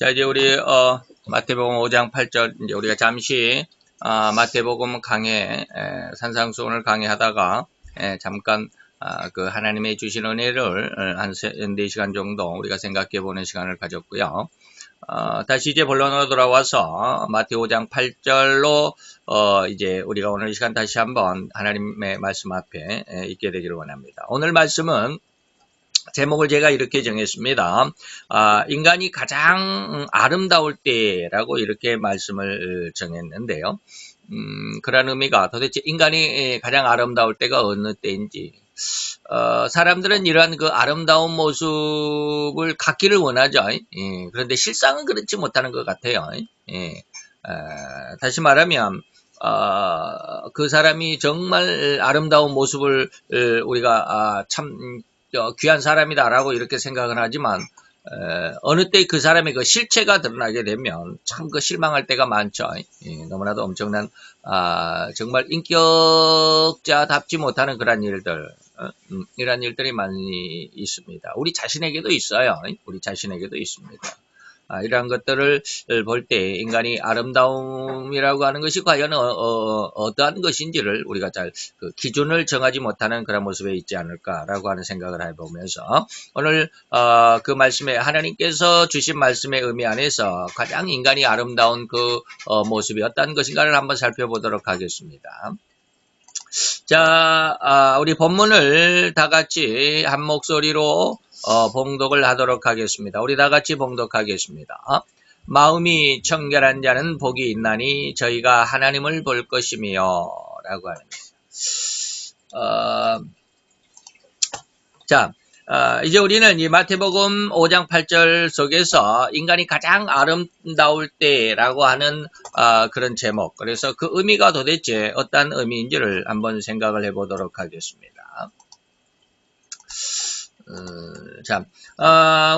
자, 이제 우리, 마태복음 5장 8절, 이제 우리가 잠시, 마태복음 강해, 산상수훈을 강해하다가, 잠깐, 그 하나님의 주신 은혜를 한 4시간 정도 우리가 생각해 보는 시간을 가졌고요. 다시 이제 본론으로 돌아와서 마태 5장 8절로, 이제 우리가 오늘 이 시간 다시 한번 하나님의 말씀 앞에 있게 되기를 원합니다. 오늘 말씀은 제목을 제가 이렇게 정했습니다. 인간이 가장 아름다울 때라고 이렇게 말씀을 정했는데요. 그런 의미가 도대체 인간이 가장 아름다울 때가 어느 때인지, 사람들은 이러한 그 아름다운 모습을 갖기를 원하죠. 그런데 실상은 그렇지 못하는 것 같아요. 다시 말하면, 그 사람이 정말 아름다운 모습을 우리가 참 귀한 사람이다라고 이렇게 생각을 하지만 어느 때 그 사람의 그 실체가 드러나게 되면 참 그 실망할 때가 많죠. 너무나도 엄청난 정말 인격자답지 못하는 그런 일들, 이런 일들이 많이 있습니다. 우리 자신에게도 있어요. 우리 자신에게도 있습니다. 이러한 것들을 볼 때 인간이 아름다움이라고 하는 것이 과연 어떠한 것인지를 우리가 잘 그 기준을 정하지 못하는 그런 모습에 있지 않을까라고 하는 생각을 해보면서 오늘 그 말씀에 하나님께서 주신 말씀의 의미 안에서 가장 인간이 아름다운 그 모습이 어떤 것인가를 한번 살펴보도록 하겠습니다. 자, 우리 본문을 다 같이 한 목소리로 봉독을 하도록 하겠습니다. 우리 다 같이 봉독하겠습니다. 마음이 청결한 자는 복이 있나니 저희가 하나님을 볼 것이며 라고 합니다. 자, 이제 우리는 이 마태복음 5장 8절 속에서 인간이 가장 아름다울 때라고 하는 그런 제목, 그래서 그 의미가 도대체 어떤 의미인지를 한번 생각을 해보도록 하겠습니다. 자,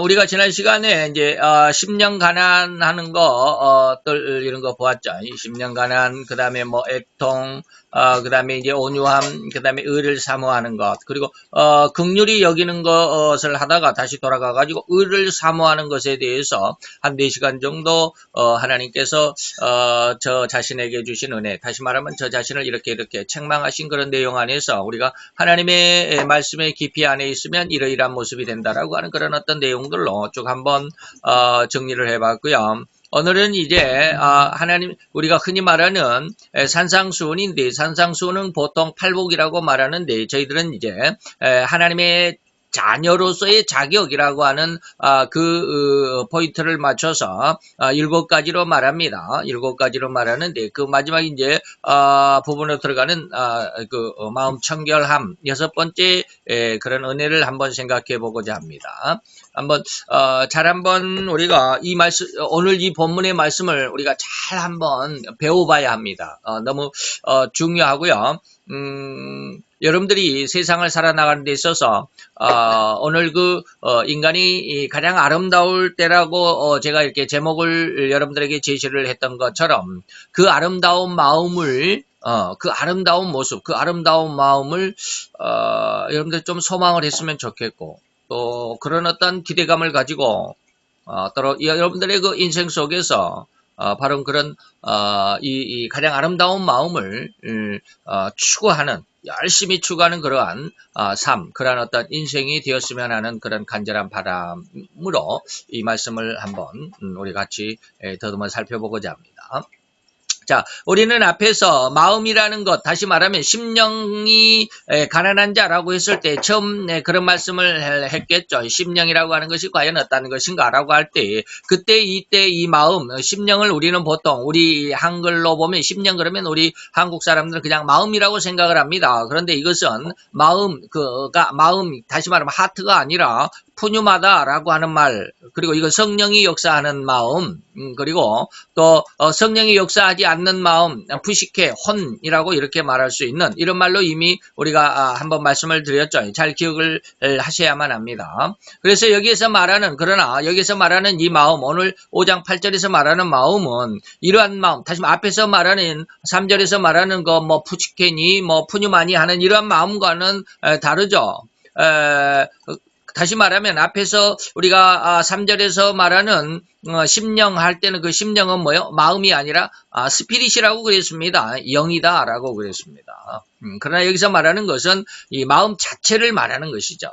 우리가 지난 시간에 이제 10년 가난하는 것들 이런 거 보았죠. 10년 가난, 그 다음에 뭐 애통, 그 다음에 이제 온유함, 그 다음에 의를 사모하는 것, 그리고 긍휼히 여기는 것을 하다가 다시 돌아가가지고 의를 사모하는 것에 대해서 한 4시간 정도 하나님께서 저 자신에게 주신 은혜, 다시 말하면 저 자신을 이렇게 책망하신 그런 내용 안에서 우리가 하나님의 말씀의 깊이 안에 있으면 이러이러한 모습이 된다라고 하는 그런 어떤 내용들로 쭉 한번 정리를 해봤고요. 오늘은 이제 하나님, 우리가 흔히 말하는 산상수훈인데, 산상수훈은 보통 팔복이라고 말하는데 저희들은 이제 하나님의 자녀로서의 자격이라고 하는 그 포인트를 맞춰서 7가지로 말합니다. 7가지로 말하는데 그 마지막 이제 부분으로 들어가는 그 마음 청결함, 6번째 그런 은혜를 한번 생각해 보고자 합니다. 한번 잘 한번 우리가 이 말씀, 오늘 이 본문의 말씀을 우리가 잘 한번 배워봐야 합니다. 너무 중요하고요. 여러분들이 세상을 살아나가는 데 있어서 오늘 그 인간이 가장 아름다울 때라고 제가 이렇게 제목을 여러분들에게 제시를 했던 것처럼 그 아름다운 마음을 그 아름다운 모습, 그 아름다운 마음을 여러분들 좀 소망을 했으면 좋겠고, 또 그런 어떤 기대감을 가지고 또 여러분들의 그 인생 속에서 바로 그런 이 가장 아름다운 마음을 추구하는, 열심히 추구하는 그러한 삶, 그러한 어떤 인생이 되었으면 하는 그런 간절한 바람으로 이 말씀을 한번 우리 같이 더듬어 살펴보고자 합니다. 자, 우리는 앞에서 마음이라는 것, 다시 말하면 심령이 가난한 자라고 했을 때 처음 그런 말씀을 했겠죠. 심령이라고 하는 것이 과연 어떤 것인가라고 할 때, 그때 이때 이 마음, 심령을 우리는 보통 우리 한글로 보면 심령 그러면 우리 한국 사람들은 그냥 마음이라고 생각을 합니다. 그런데 이것은 마음, 마음, 다시 말하면 하트가 아니라 푸뉴마다라고 하는 말, 그리고 이거 성령이 역사하는 마음, 그리고 또 성령이 역사하지 않는 마음, 푸시케, 혼이라고 이렇게 말할 수 있는 이런 말로 이미 우리가 한번 말씀을 드렸죠. 잘 기억을 하셔야만 합니다. 그래서 여기에서 말하는, 그러나 여기서 말하는 이 마음, 오늘 5장 8절에서 말하는 마음은 이러한 마음, 다시 앞에서 말하는 3절에서 말하는 거 뭐 푸시케니 뭐 푸뉴마니 하는 이러한 마음과는 다르죠. 다시 말하면 앞에서 우리가 3절에서 말하는 심령 할 때는 그 심령은 뭐요? 마음이 아니라 스피릿이라고 그랬습니다. 영이다라고 그랬습니다. 그러나 여기서 말하는 것은 이 마음 자체를 말하는 것이죠.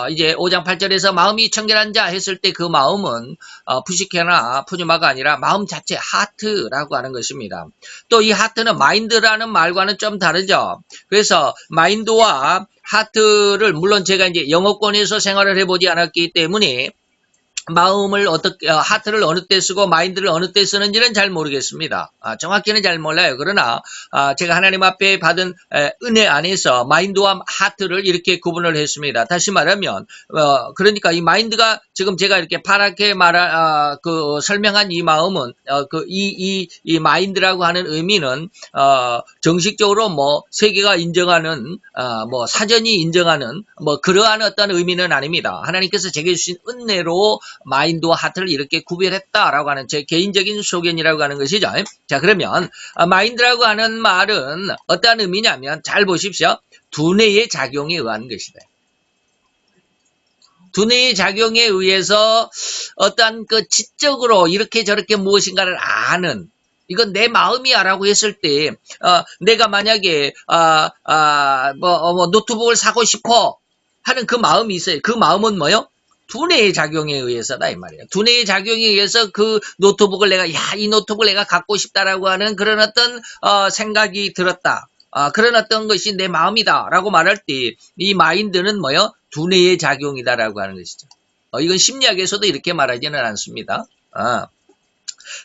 이제 5장 8절에서 마음이 청결한 자 했을 때 그 마음은 푸시케나 푸뉴마가 아니라 마음 자체 하트라고 하는 것입니다. 또 이 하트는 마인드라는 말과는 좀 다르죠. 그래서 마인드와 하트를 물론 제가 이제 영어권에서 생활을 해보지 않았기 때문에 마음을 어떻게 하트를 어느 때 쓰고 마인드를 어느 때 쓰는지는 잘 모르겠습니다. 정확히는 잘 몰라요. 그러나 제가 하나님 앞에 받은 은혜 안에서 마인드와 하트를 이렇게 구분을 했습니다. 다시 말하면 그러니까 이 마인드가 지금 제가 이렇게 파랗게 설명한 이 마음은 이 마인드라고 하는 의미는 정식적으로 뭐 세계가 인정하는 뭐 사전이 인정하는 뭐 그러한 어떤 의미는 아닙니다. 하나님께서 제게 주신 은혜로 마인드와 하트를 이렇게 구별했다라고 하는 제 개인적인 소견이라고 하는 것이죠. 자, 그러면 마인드라고 하는 말은 어떠한 의미냐면 잘 보십시오. 두뇌의 작용에 의한 것이다. 두뇌의 작용에 의해서 어떠한 그 지적으로 이렇게 저렇게 무엇인가를 아는 이건 내 마음이야라고 했을 때 내가 만약에 노트북을 사고 싶어 하는 그 마음이 있어요. 그 마음은 뭐요? 두뇌의 작용에 의해서다 이 말이에요. 두뇌의 작용에 의해서 그 노트북을 이 노트북을 내가 갖고 싶다라고 하는 그런 어떤 생각이 들었다. 그런 어떤 것이 내 마음이다라고 말할 때 이 마인드는 뭐요? 두뇌의 작용이다라고 하는 것이죠. 이건 심리학에서도 이렇게 말하지는 않습니다.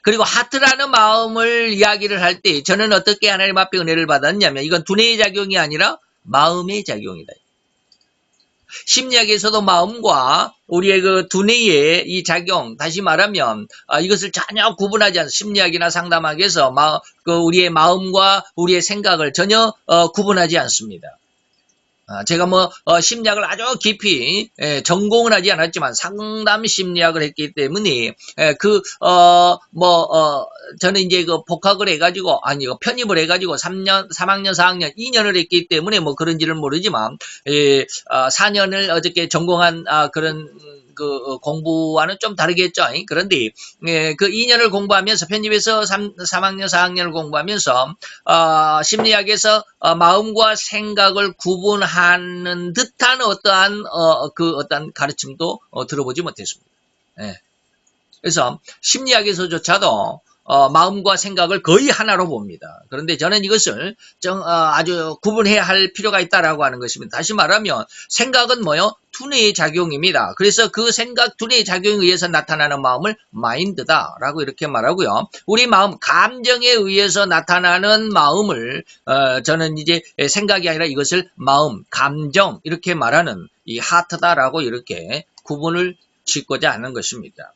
그리고 하트라는 마음을 이야기를 할 때 저는 어떻게 하나님 앞에 은혜를 받았냐면 이건 두뇌의 작용이 아니라 마음의 작용이다. 심리학에서도 마음과 우리의 그 두뇌의 이 작용, 다시 말하면 이것을 전혀 구분하지 않습니다. 심리학이나 상담학에서 우리의 마음과 우리의 생각을 전혀 구분하지 않습니다. 제가 심리학을 아주 깊이 전공은 하지 않았지만 상담 심리학을 했기 때문에 저는 이제 복학을 해가지고 편입을 해가지고 3학년 4학년 2년을 했기 때문에 그런지는 모르지만 4년을 어저께 전공한 그런 공부와는 좀 다르겠죠. 그런데 그 2년을 공부하면서 편입해서 3학년 4학년을 공부하면서 심리학에서 마음과 생각을 구분하는 듯한 어떠한 어떤 가르침도 들어보지 못했습니다. 그래서 심리학에서조차도 마음과 생각을 거의 하나로 봅니다. 그런데 저는 이것을 아주 구분해야 할 필요가 있다라고 하는 것입니다. 다시 말하면 생각은 뭐요? 두뇌의 작용입니다. 그래서 그 생각 두뇌의 작용에 의해서 나타나는 마음을 마인드다라고 이렇게 말하고요. 우리 마음 감정에 의해서 나타나는 마음을 저는 이제 생각이 아니라 이것을 마음, 감정 이렇게 말하는 이 하트다라고 이렇게 구분을 짓고자 하는 것입니다.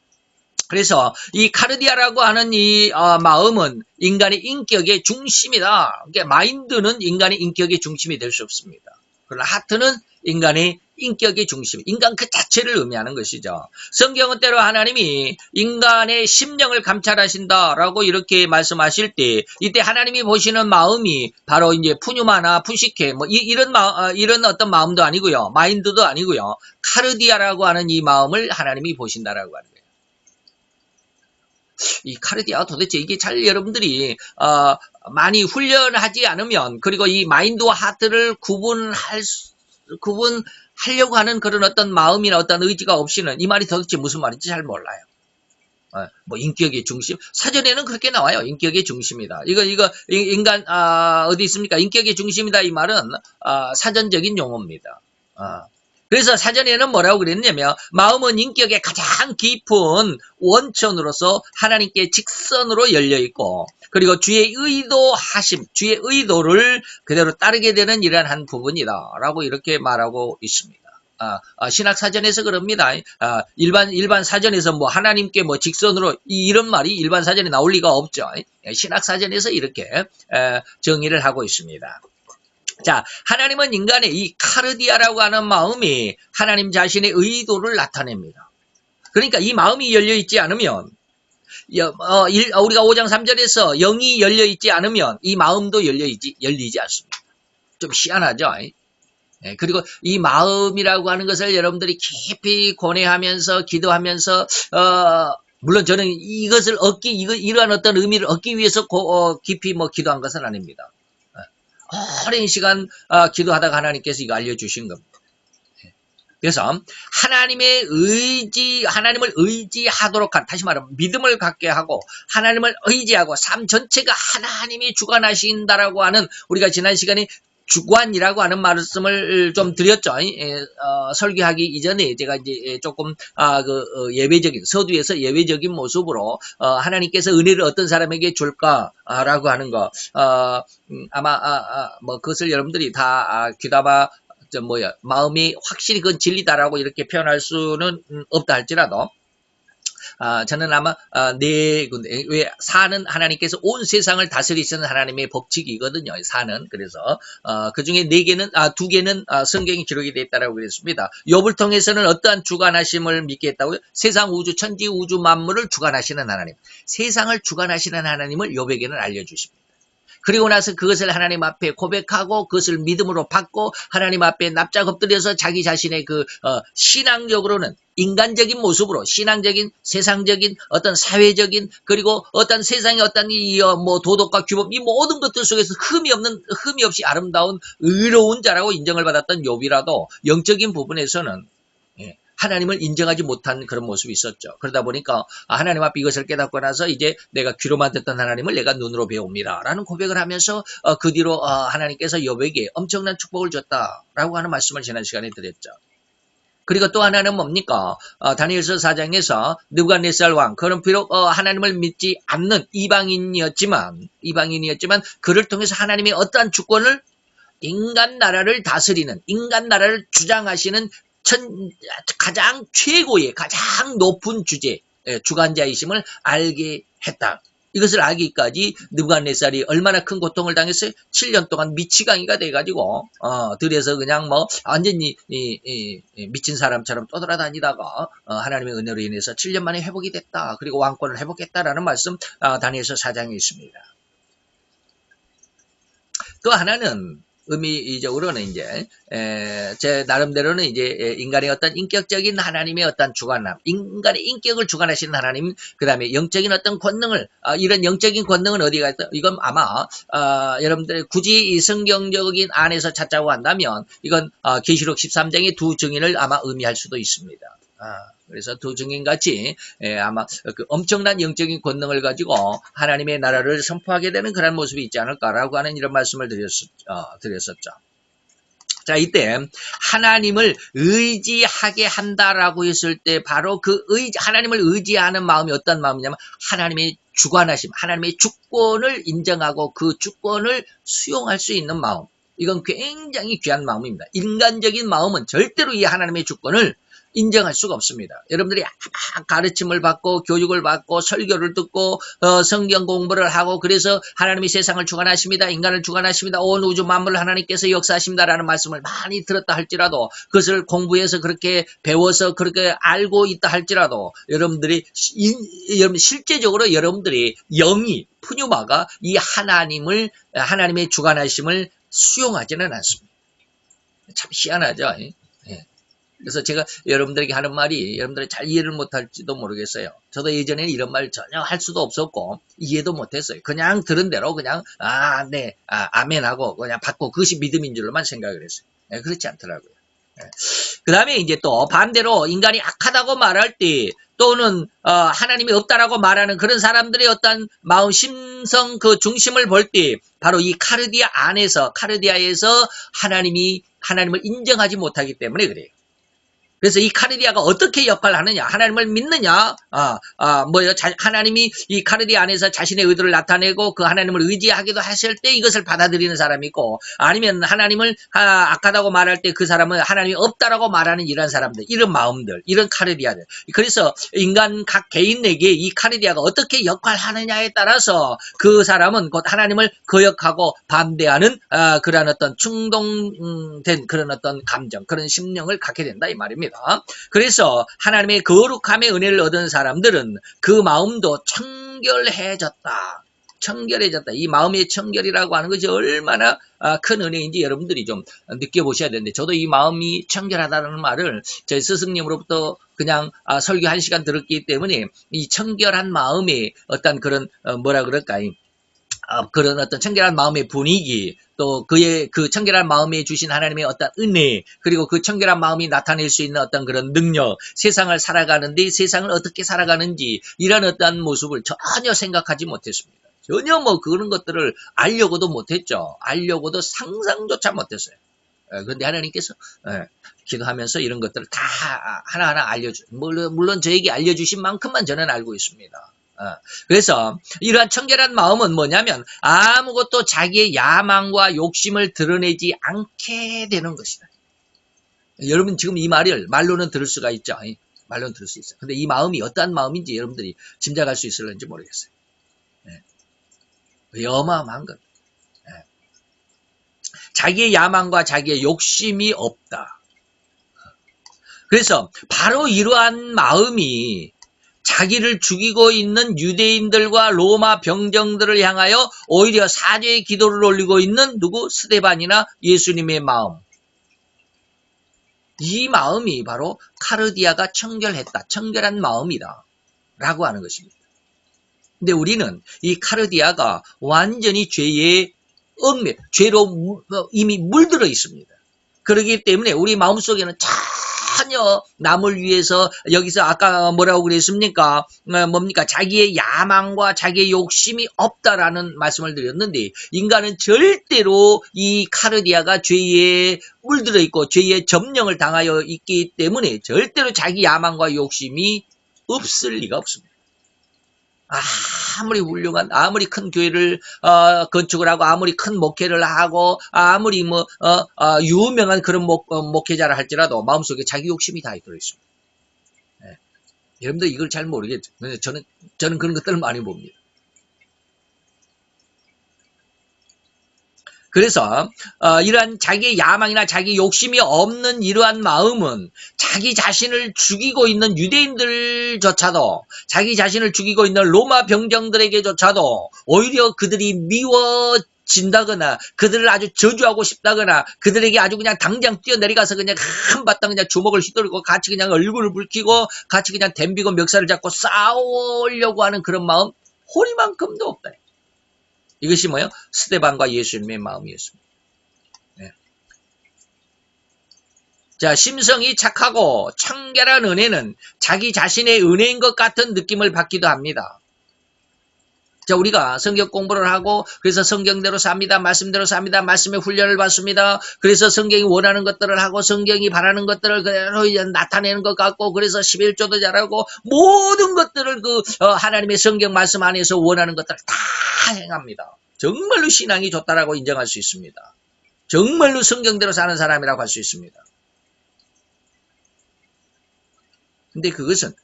그래서 이 카르디아라고 하는 이 마음은 인간의 인격의 중심이다. 그러니까 마인드는 인간의 인격의 중심이 될 수 없습니다. 그러나 하트는 인간의 인격의 중심, 인간 그 자체를 의미하는 것이죠. 성경은 때로 하나님이 인간의 심령을 감찰하신다라고 이렇게 말씀하실 때 이때 하나님이 보시는 마음이 바로 이제 푸뉴마나 푸시케 이런 어떤 마음도 아니고요. 마인드도 아니고요. 카르디아라고 하는 이 마음을 하나님이 보신다라고 하는 거예요. 이 카르디아 도대체 이게 잘 여러분들이 많이 훈련하지 않으면 그리고 이 마인드와 하트를 구분하려고 하는 그런 어떤 마음이나 어떤 의지가 없이는 이 말이 도대체 무슨 말인지 잘 몰라요. 인격의 중심 사전에는 그렇게 나와요. 인격의 중심이다. 이거 인간 어디 있습니까? 인격의 중심이다 이 말은 사전적인 용어입니다. 그래서 사전에는 뭐라고 그랬냐면 마음은 인격의 가장 깊은 원천으로서 하나님께 직선으로 열려있고 그리고 주의 주의 의도를 그대로 따르게 되는 이러한 한 부분이다 라고 이렇게 말하고 있습니다. 신학사전에서 그럽니다. 일반 사전에서 하나님께 직선으로 이런 말이 일반 사전에 나올 리가 없죠. 신학사전에서 이렇게 정의를 하고 있습니다. 자, 하나님은 인간의 이 카르디아라고 하는 마음이 하나님 자신의 의도를 나타냅니다. 그러니까 이 마음이 열려있지 않으면 우리가 5장 3절에서 영이 열려있지 않으면 이 마음도 열리지 않습니다. 좀 희한하죠? 그리고 이 마음이라고 하는 것을 여러분들이 깊이 고뇌하면서 기도하면서 물론 저는 이것을 이러한 어떤 의미를 얻기 위해서 깊이 기도한 것은 아닙니다. 오랜 시간 기도하다가 하나님께서 이거 알려주신 겁니다. 그래서 하나님을 의지하도록 다시 말하면 믿음을 갖게 하고 하나님을 의지하고 삶 전체가 하나님이 주관하신다라고 하는 우리가 지난 시간에 주관이라고 하는 말씀을 좀 드렸죠. 설교하기 이전에 제가 이제 조금 예외적인 서두에서 예외적인 모습으로 하나님께서 은혜를 어떤 사람에게 줄까라고 하는 거 아마 그것을 여러분들이 다 귀담아 마음이 확실히 그건 진리다라고 이렇게 표현할 수는 없다 할지라도 저는 아마 왜 사는 하나님께서 온 세상을 다스리시는 하나님의 법칙이거든요. 사는 그래서 그 중에 2개는 성경에 기록이 되어 있다라고 그랬습니다. 욥을 통해서는 어떠한 주관하심을 믿게 했다고요? 세상 우주 천지 우주 만물을 주관하시는 하나님, 세상을 주관하시는 하나님을 욥에게는 알려주십니다. 그리고 나서 그것을 하나님 앞에 고백하고 그것을 믿음으로 받고 하나님 앞에 납작 엎드려서 자기 자신의 신앙적으로는 인간적인 모습으로 신앙적인 세상적인 어떤 사회적인 그리고 어떤 세상의 어떤 도덕과 규범 이 모든 것들 속에서 흠이 없이 아름다운 의로운 자라고 인정을 받았던 욥이라도 영적인 부분에서는 하나님을 인정하지 못한 그런 모습이 있었죠. 그러다 보니까 하나님 앞에 이것을 깨닫고 나서 이제 내가 귀로만 듣던 하나님을 내가 눈으로 배웁니다 라는 고백을 하면서 그 뒤로 하나님께서 욥에게 엄청난 축복을 줬다라고 하는 말씀을 지난 시간에 드렸죠. 그리고 또 하나는 뭡니까? 다니엘서 4장에서 느부갓네살 왕, 그는 비록 하나님을 믿지 않는 이방인이었지만 그를 통해서 하나님의 어떠한 주권을 인간 나라를 다스리는 인간 나라를 주장하시는 가장 최고의 가장 높은 주관자이심을 알게 했다. 이것을 알기까지 느부갓네살이 얼마나 큰 고통을 당했어요? 7년 동안 미치광이가 돼가지고 들에서 그냥 완전히 미친 사람처럼 떠돌아다니다가 하나님의 은혜로 인해서 7년 만에 회복이 됐다. 그리고 왕권을 회복했다라는 말씀 다니엘서 4장에 있습니다. 또 하나는 의미적으로는 이제 제 나름대로는 이제 인간의 어떤 인격적인 하나님의 어떤 주관함, 인간의 인격을 주관하시는 하나님, 그다음에 영적인 어떤 권능을 이런 영적인 권능은 어디가 있다? 이건 아마 여러분들이 굳이 이 성경적인 안에서 찾자고 한다면 이건 계시록 13장의 두 증인을 아마 의미할 수도 있습니다. 그래서 두 증인같이 아마 그 엄청난 영적인 권능을 가지고 하나님의 나라를 선포하게 되는 그런 모습이 있지 않을까라고 하는 이런 말씀을 드렸었죠. 자, 이때 하나님을 의지하게 한다라고 했을 때 바로 하나님을 의지하는 마음이 어떤 마음이냐면 하나님의 주관하심, 하나님의 주권을 인정하고 그 주권을 수용할 수 있는 마음. 이건 굉장히 귀한 마음입니다. 인간적인 마음은 절대로 이 하나님의 주권을 인정할 수가 없습니다. 여러분들이 가르침을 받고 교육을 받고 설교를 듣고 성경 공부를 하고 그래서 하나님이 세상을 주관하십니다. 인간을 주관하십니다. 온 우주 만물을 하나님께서 역사하십니다라는 말씀을 많이 들었다 할지라도 그것을 공부해서 그렇게 배워서 그렇게 알고 있다 할지라도 여러분들이 실제적으로 여러분들이 영이 푸뉴마가 이 하나님의 주관하심을 수용하지는 않습니다. 참 희한하죠. 그래서 제가 여러분들에게 하는 말이 여러분들이 잘 이해를 못할지도 모르겠어요. 저도 예전에는 이런 말 전혀 할 수도 없었고 이해도 못했어요. 그냥 들은 대로 그냥 네, 아멘하고 그냥 받고 그것이 믿음인 줄로만 생각을 했어요. 그렇지 않더라고요. 그 다음에 이제 또 반대로 인간이 악하다고 말할 때 또는 하나님이 없다라고 말하는 그런 사람들의 어떤 마음 심성 그 중심을 볼 때 바로 이 카르디아에서 하나님을 인정하지 못하기 때문에 그래요. 그래서 이 카르디아가 어떻게 역할을 하느냐? 하나님을 믿느냐? 하나님이 이 카르디아 안에서 자신의 의도를 나타내고 그 하나님을 의지하기도 하실 때 이것을 받아들이는 사람이 있고, 아니면 하나님을 악하다고 말할 때 그 사람은 하나님이 없다라고 말하는 이런 사람들, 이런 마음들, 이런 카르디아들. 그래서 인간 각 개인에게 이 카르디아가 어떻게 역할을 하느냐에 따라서 그 사람은 곧 하나님을 거역하고 반대하는 그런 어떤 충동된 그런 어떤 감정, 그런 심령을 갖게 된다 이 말입니다. 그래서 하나님의 거룩함의 은혜를 얻은 사람들은 그 마음도 청결해졌다. 청결해졌다. 이 마음의 청결이라고 하는 것이 얼마나 큰 은혜인지 여러분들이 좀 느껴보셔야 되는데, 저도 이 마음이 청결하다는 말을 저희 스승님으로부터 그냥 설교 1시간 들었기 때문에 이 청결한 마음의 어떤 그런 뭐라 그럴까, 그런 어떤 청결한 마음의 분위기, 또 그 청결한 마음에 주신 하나님의 어떤 은혜, 그리고 그 청결한 마음이 나타낼 수 있는 어떤 그런 능력, 세상을 살아가는데 세상을 어떻게 살아가는지, 이런 어떤 모습을 전혀 생각하지 못했습니다. 전혀 그런 것들을 알려고도 못했죠. 알려고도 상상조차 못했어요. 그런데 하나님께서 기도하면서 이런 것들을 다 하나하나 물론 저에게 알려주신 만큼만 저는 알고 있습니다. 그래서 이러한 청결한 마음은 뭐냐면 아무것도 자기의 야망과 욕심을 드러내지 않게 되는 것이다. 여러분 지금 이 말을 말로는 들을 수가 있죠. 말로는 들을 수 있어요. 근데 이 마음이 어떠한 마음인지 여러분들이 짐작할 수 있을는지 모르겠어요. 어마어마한 것. 자기의 야망과 자기의 욕심이 없다. 그래서 바로 이러한 마음이 자기를 죽이고 있는 유대인들과 로마 병정들을 향하여 오히려 사죄의 기도를 올리고 있는 스데반이나 예수님의 마음. 이 마음이 바로 카르디아가 청결했다. 청결한 마음이다. 라고 하는 것입니다. 근데 우리는 이 카르디아가 완전히 죄로 이미 물들어 있습니다. 그렇기 때문에 우리 마음속에는 전혀 남을 위해서, 여기서 아까 뭐라고 그랬습니까? 뭡니까? 자기의 야망과 자기의 욕심이 없다라는 말씀을 드렸는데, 인간은 절대로 이 카르디아가 죄에 물들어 있고 죄의 점령을 당하여 있기 때문에 절대로 자기 야망과 욕심이 없을 리가 없습니다. 아무리 훌륭한, 아무리 큰 교회를 건축을 하고, 아무리 큰 목회를 하고, 아무리 유명한 그런 목회자를 할지라도 마음속에 자기 욕심이 다 들어있습니다. 여러분들 이걸 잘 모르겠죠. 저는 그런 것들을 많이 봅니다. 그래서 이러한 자기의 야망이나 자기 욕심이 없는 이러한 마음은 자기 자신을 죽이고 있는 유대인들조차도, 자기 자신을 죽이고 있는 로마 병정들에게조차도 오히려 그들이 미워진다거나 그들을 아주 저주하고 싶다거나 그들에게 아주 그냥 당장 뛰어내려가서 그냥 한바탕 그냥 주먹을 휘두르고 같이 그냥 얼굴을 붉히고 같이 그냥 댐비고 멱살을 잡고 싸우려고 하는 그런 마음 호리만큼도 없다. 이것이 뭐예요? 스데반과 예수님의 마음이었습니다. 네. 자, 심성이 착하고 청결한 은혜는 자기 자신의 은혜인 것 같은 느낌을 받기도 합니다. 자, 우리가 성경 공부를 하고 그래서 성경대로 삽니다. 말씀대로 삽니다. 말씀의 훈련을 받습니다. 그래서 성경이 원하는 것들을 하고 성경이 바라는 것들을 그대로 나타내는 것 같고, 그래서 11조도 잘하고 모든 것들을 하나님의 성경 말씀 안에서 원하는 것들을 다 행합니다. 정말로 신앙이 좋다라고 인정할 수 있습니다. 정말로 성경대로 사는 사람이라고 할 수 있습니다. 근데 그것은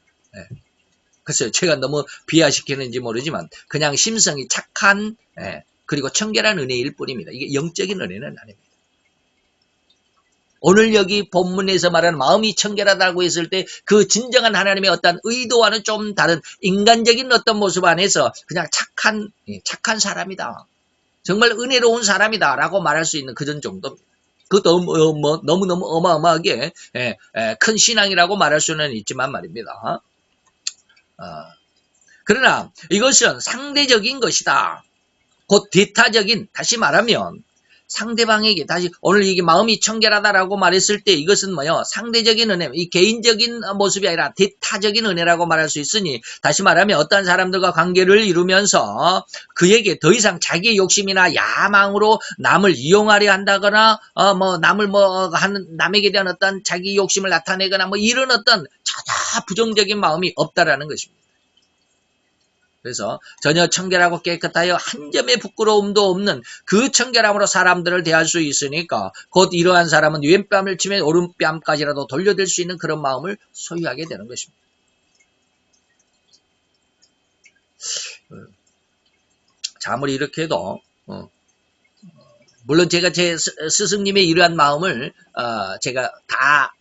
글쎄요, 제가 너무 비하시키는지 모르지만 그냥 심성이 착한 그리고 청결한 은혜일 뿐입니다. 이게 영적인 은혜는 아닙니다. 오늘 여기 본문에서 말하는 마음이 청결하다고 했을 때 그 진정한 하나님의 어떤 의도와는 좀 다른 인간적인 어떤 모습 안에서 그냥 착한 사람이다. 정말 은혜로운 사람이다 라고 말할 수 있는 그런 정도입니다. 그것도 너무너무 어마어마하게 큰 신앙이라고 말할 수는 있지만 말입니다. 그러나 이것은 상대적인 것이다. 곧 대타적인, 다시 말하면 상대방에게, 다시 오늘 이게 마음이 청결하다라고 말했을 때 이것은 뭐요? 상대적인 은혜, 이 개인적인 모습이 아니라 대타적인 은혜라고 말할 수 있으니, 다시 말하면 어떤 사람들과 관계를 이루면서 그에게 더 이상 자기의 욕심이나 야망으로 남을 이용하려 한다거나 남에게 대한 어떤 자기 욕심을 나타내거나 이런 어떤 전혀 부정적인 마음이 없다라는 것입니다. 그래서 전혀 청결하고 깨끗하여 한 점의 부끄러움도 없는 그 청결함으로 사람들을 대할 수 있으니까 곧 이러한 사람은 왼뺨을 치면 오른뺨까지라도 돌려댈 수 있는 그런 마음을 소유하게 되는 것입니다. 자, 아무리 이렇게 해도 물론 제가 제 스승님의 이러한 마음을 제가 다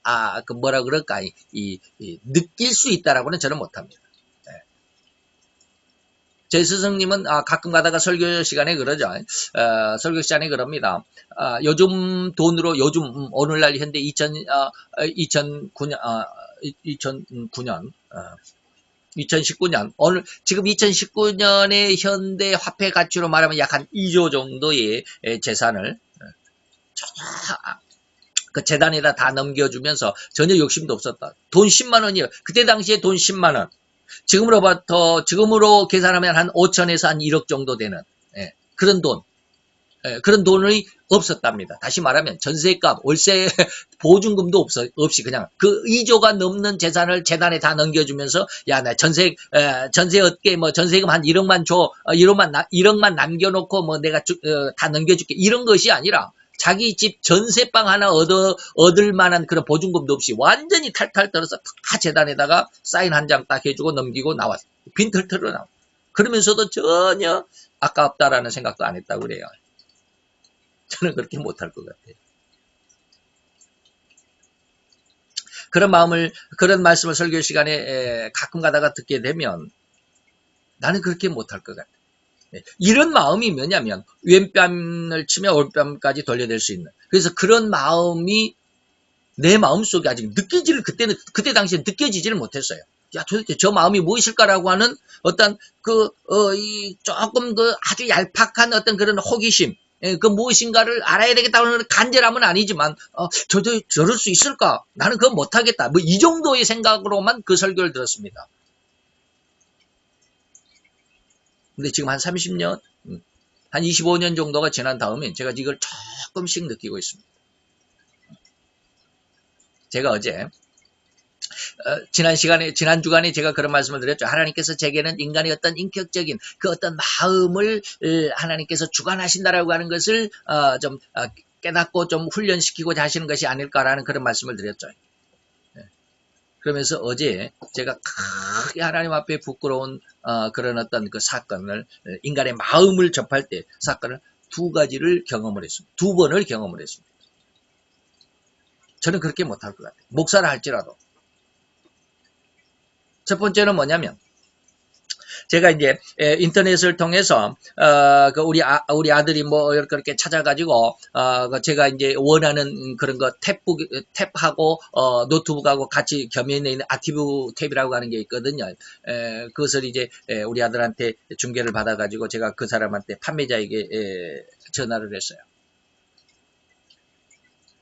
느낄 수 있다라고는 저는 못합니다. 제 스승님은 가끔 가다가 설교 시간에 그러죠. 설교 시간에 그럽니다. 요즘 돈으로 오늘날 현대 2009년 2019년 오늘 지금 2019년의 현대 화폐 가치로 말하면 약 한 2조 정도의 재산을 그 재단에다 다 넘겨주면서 전혀 욕심도 없었다. 돈 10만 원이요. 그때 당시에 돈 10만 원. 지금으로 계산하면 한 5천에서 한 1억 정도 되는 그런 돈. 그런 돈이 없었답니다. 다시 말하면 전세값, 월세 보증금도 없이 그냥 그 2조가 넘는 재산을 재단에 다 넘겨주면서 야, 나 전세 얻게 뭐 전세금 한 1억만 줘, 1억만 남겨놓고 뭐 내가 다 넘겨줄게 이런 것이 아니라 자기 집 전세방 하나 얻을 만한 그런 보증금도 없이 완전히 탈탈 떨어서 다 재단에다가 사인 한 장 딱 해주고 넘기고 나왔어. 빈털털로 나와. 그러면서도 전혀 아깝다라는 생각도 안 했다고 그래요. 저는 그렇게 못할 것 같아요. 그런 말씀을 설교 시간에 가끔 가다가 듣게 되면 나는 그렇게 못할 것 같아요. 이런 마음이 뭐냐면 왼뺨을 치면 오른뺨까지 돌려댈 수 있는. 그래서 그런 마음이 내 마음속에 아직 그때 당시에 느껴지지를 못했어요. 야, 도대체 저 마음이 무엇일까라고 하는 어떤 조금 아주 얄팍한 어떤 그런 호기심, 그 무엇인가를 알아야 되겠다는 간절함은 아니지만, 저럴 수 있을까? 나는 그건 못하겠다. 뭐 이 정도의 생각으로만 그 설교를 들었습니다. 근데 지금 한 30년, 한 25년 정도가 지난 다음에 제가 이걸 조금씩 느끼고 있습니다. 제가 어제 지난 주간에 제가 그런 말씀을 드렸죠. 하나님께서 제게는 인간의 어떤 인격적인 그 어떤 마음을 하나님께서 주관하신다라고 하는 것을 좀 깨닫고 좀 훈련시키고자 하시는 것이 아닐까라는 그런 말씀을 드렸죠. 그러면서 어제 제가 크게 하나님 앞에 부끄러운 그런 어떤 그 사건을 인간의 마음을 접할 때 사건을 두 가지를 경험을 했습니다. 두 번을 경험을 했습니다. 저는 그렇게 못할 것 같아요. 목사를 할지라도. 첫 번째는 뭐냐면 제가 이제 인터넷을 통해서 우리 아들이 뭐 그렇게 찾아가지고 제가 이제 원하는 그런 거 탭하고 노트북하고 같이 겸연해 있는 아티브 탭이라고 하는 게 있거든요. 그것을 이제 우리 아들한테 중개를 받아가지고 제가 그 사람한테 판매자에게 전화를 했어요.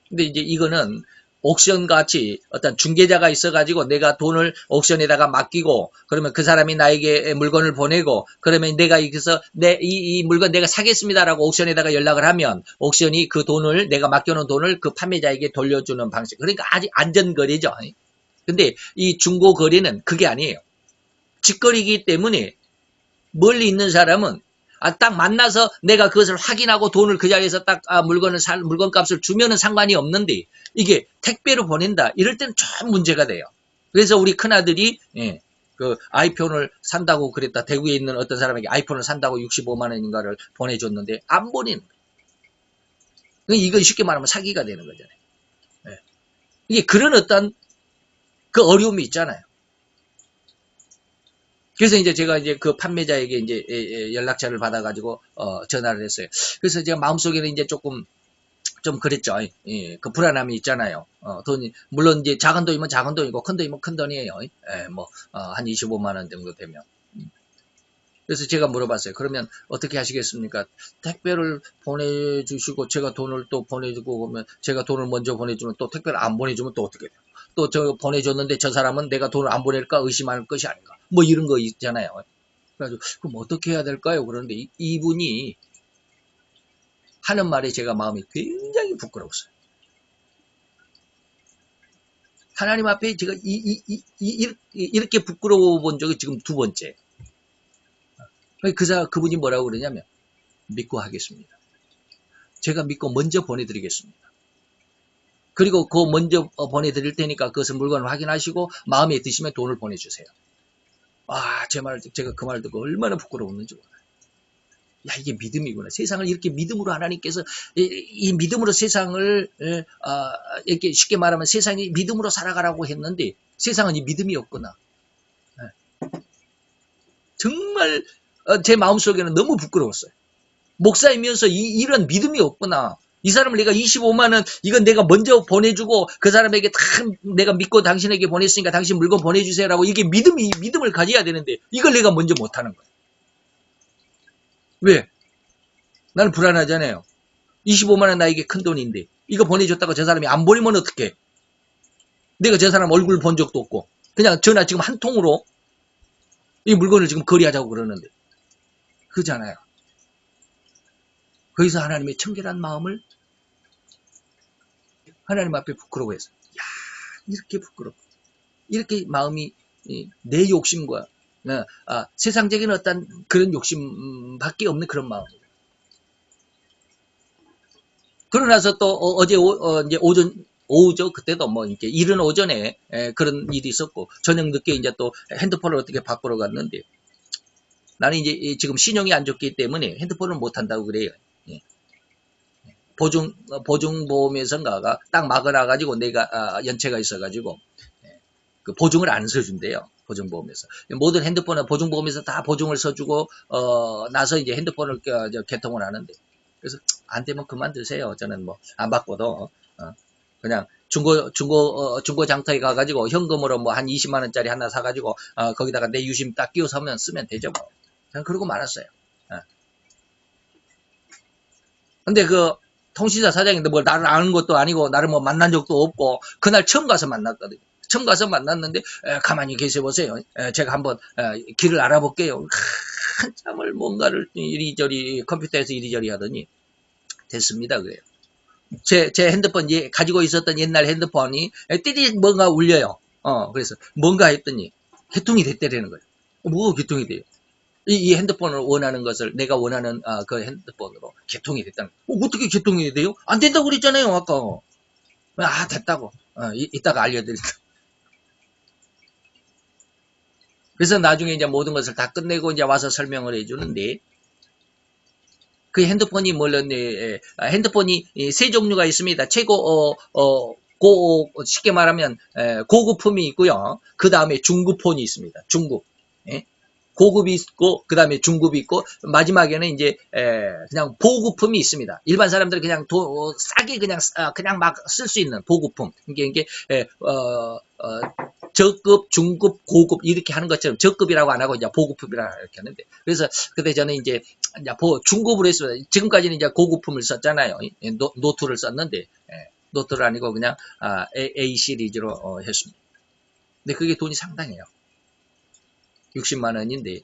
근데 이제 이거는 옥션 같이 어떤 중개자가 있어가지고 내가 돈을 옥션에다가 맡기고 그러면 그 사람이 나에게 물건을 보내고 그러면 내가 여기서 이 물건 내가 사겠습니다라고 옥션에다가 연락을 하면 옥션이 그 돈을 내가 맡겨놓은 돈을 그 판매자에게 돌려주는 방식. 그러니까 아직 안전거래죠. 근데 이 중고거래는 그게 아니에요. 직거래이기 때문에 멀리 있는 사람은 딱 만나서 내가 그것을 확인하고 돈을 그 자리에서 딱 물건값을 주면은 상관이 없는데 이게 택배로 보낸다. 이럴 때는 좀 문제가 돼요. 그래서 우리 큰아들이 그 아이폰을 산다고 그랬다. 대구에 있는 어떤 사람에게 아이폰을 산다고 65만 원인가를 보내줬는데 안 보내는 거예요. 이건 쉽게 말하면 사기가 되는 거잖아요. 이게 그런 어떤 그 어려움이 있잖아요. 그래서 이제 제가 이제 그 판매자에게 이제 연락처를 받아가지고 전화를 했어요. 그래서 제가 마음속에는 이제 조금 좀 그랬죠. 그 불안함이 있잖아요. 돈이 물론 이제 작은 돈이면 작은 돈이고 큰 돈이면 큰 돈이에요. 한 25만 원 정도 되면. 그래서 제가 물어봤어요. 그러면 어떻게 하시겠습니까? 택배를 보내주시고 제가 돈을 또 보내주고 그러면 제가 돈을 먼저 보내주면 또 택배를 안 보내주면 또 어떻게 돼요? 또 저 보내줬는데 저 사람은 내가 돈을 안 보낼까 의심할 것이 아닌가. 뭐 이런 거 있잖아요. 그래가지고 그럼 어떻게 해야 될까요? 그런데 이분이 하는 말에 제가 마음이 굉장히 부끄러웠어요. 하나님 앞에 제가 이렇게 부끄러워 본 적이 지금 두 번째. 그분이 뭐라고 그러냐면 믿고 하겠습니다. 제가 믿고 먼저 보내드리겠습니다. 그리고 그 먼저 보내드릴 테니까 그것을 물건을 확인하시고 마음에 드시면 돈을 보내주세요. 제가 그 말 듣고 얼마나 부끄러웠는지 몰라요. 야, 이게 믿음이구나. 세상을 이렇게 믿음으로 하나님께서 이 믿음으로 세상을 이렇게 쉽게 말하면 세상이 믿음으로 살아가라고 했는데 세상은 이 믿음이 없구나. 정말 제 마음속에는 너무 부끄러웠어요. 목사이면서 이런 믿음이 없구나. 이 사람을 내가 25만 원 이건 내가 먼저 보내주고 그 사람에게 다 내가 믿고 당신에게 보냈으니까 당신 물건 보내주세요라고 이게 믿음을 가져야 되는데 이걸 내가 먼저 못하는 거예요. 왜? 나는 불안하잖아요. 25만 원 나에게 큰 돈인데 이거 보내줬다고 저 사람이 안 보내면 어떡해? 내가 저 사람 얼굴 본 적도 없고 그냥 전화 지금 한 통으로 이 물건을 지금 거래하자고 그러는데 그잖아요. 거기서 하나님의 청결한 마음을 하나님 앞에 부끄러워해서 야 이렇게 부끄럽고 이렇게 마음이 내 욕심과 세상적인 어떤 그런 욕심밖에 없는 그런 마음이에요. 그러고 나서 또 어제 이제 오후죠. 그때도 뭐 이렇게 이른 오전에 그런 일이 있었고 저녁 늦게 이제 또 핸드폰을 어떻게 바꾸러 갔는데 나는 이제 지금 신용이 안 좋기 때문에 핸드폰을 못 한다고 그래요. 예. 보증보험에선가가 딱 막아놔가지고 내가 연체가 있어가지고 그 보증을 안 써준대요. 보증보험에서 모든 핸드폰은 보증보험에서 다 보증을 써주고 나서 이제 핸드폰을 개통을 하는데 그래서 안 되면 그만두세요. 저는 뭐 안 바꿔도 그냥 중고 장터에 가가지고 현금으로 뭐 한 20만 원짜리 하나 사가지고 거기다가 내 유심 딱 끼워서 쓰면 되죠 뭐. 저는 그러고 말았어요. 근데 그 통신사 사장인데 뭐 나를 아는 것도 아니고 나를 뭐 만난 적도 없고 그날 처음 가서 만났거든요. 처음 가서 만났는데 가만히 계셔 보세요. 제가 한번 길을 알아볼게요. 한참을 뭔가를 이리저리 컴퓨터에서 이리저리 하더니 됐습니다 그래요. 제 핸드폰 가지고 있었던 옛날 핸드폰이 띠리 뭔가 울려요. 그래서 뭔가 했더니 개통이 됐다라는 거예요. 뭐가 개통이 돼요? 이 핸드폰을 원하는 것을 내가 원하는 그 핸드폰으로 개통이 됐다는 거예요. 어떻게 개통이 돼요? 안 된다고 그랬잖아요 아까. 됐다고. 이따가 알려드릴게요. 그래서 나중에 이제 모든 것을 다 끝내고 이제 와서 설명을 해주는데 그 핸드폰이 뭘였네? 핸드폰이 세 종류가 있습니다. 최고 쉽게 말하면 고급품이 있고요. 그 다음에 중급폰이 있습니다. 중급. 예? 고급이 있고 그 다음에 중급이 있고 마지막에는 이제 그냥 보급품이 있습니다. 일반 사람들이 그냥 싸게 그냥 막 쓸 수 있는 보급품. 이게 저급, 중급, 고급 이렇게 하는 것처럼 저급이라고 안 하고 이제 보급품이라고 이렇게 하는데 그래서 그때 저는 이제 중급으로 했습니다. 지금까지는 이제 고급품을 썼잖아요. 노트를 썼는데 노트를 아니고 그냥 A 시리즈로 했습니다. 근데 그게 돈이 상당해요. 60만 원인데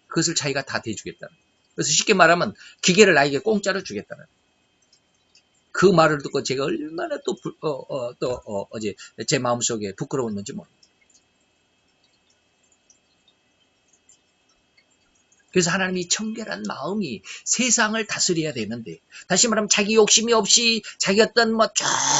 그것을 자기가 다 대주겠다는. 그래서 쉽게 말하면 기계를 나에게 공짜로 주겠다는. 그 말을 듣고 제가 얼마나 어제 제 마음속에 부끄러웠는지 모릅니다. 그래서 하나님이 청결한 마음이 세상을 다스려야 되는데 다시 말하면 자기 욕심이 없이 자기 어떤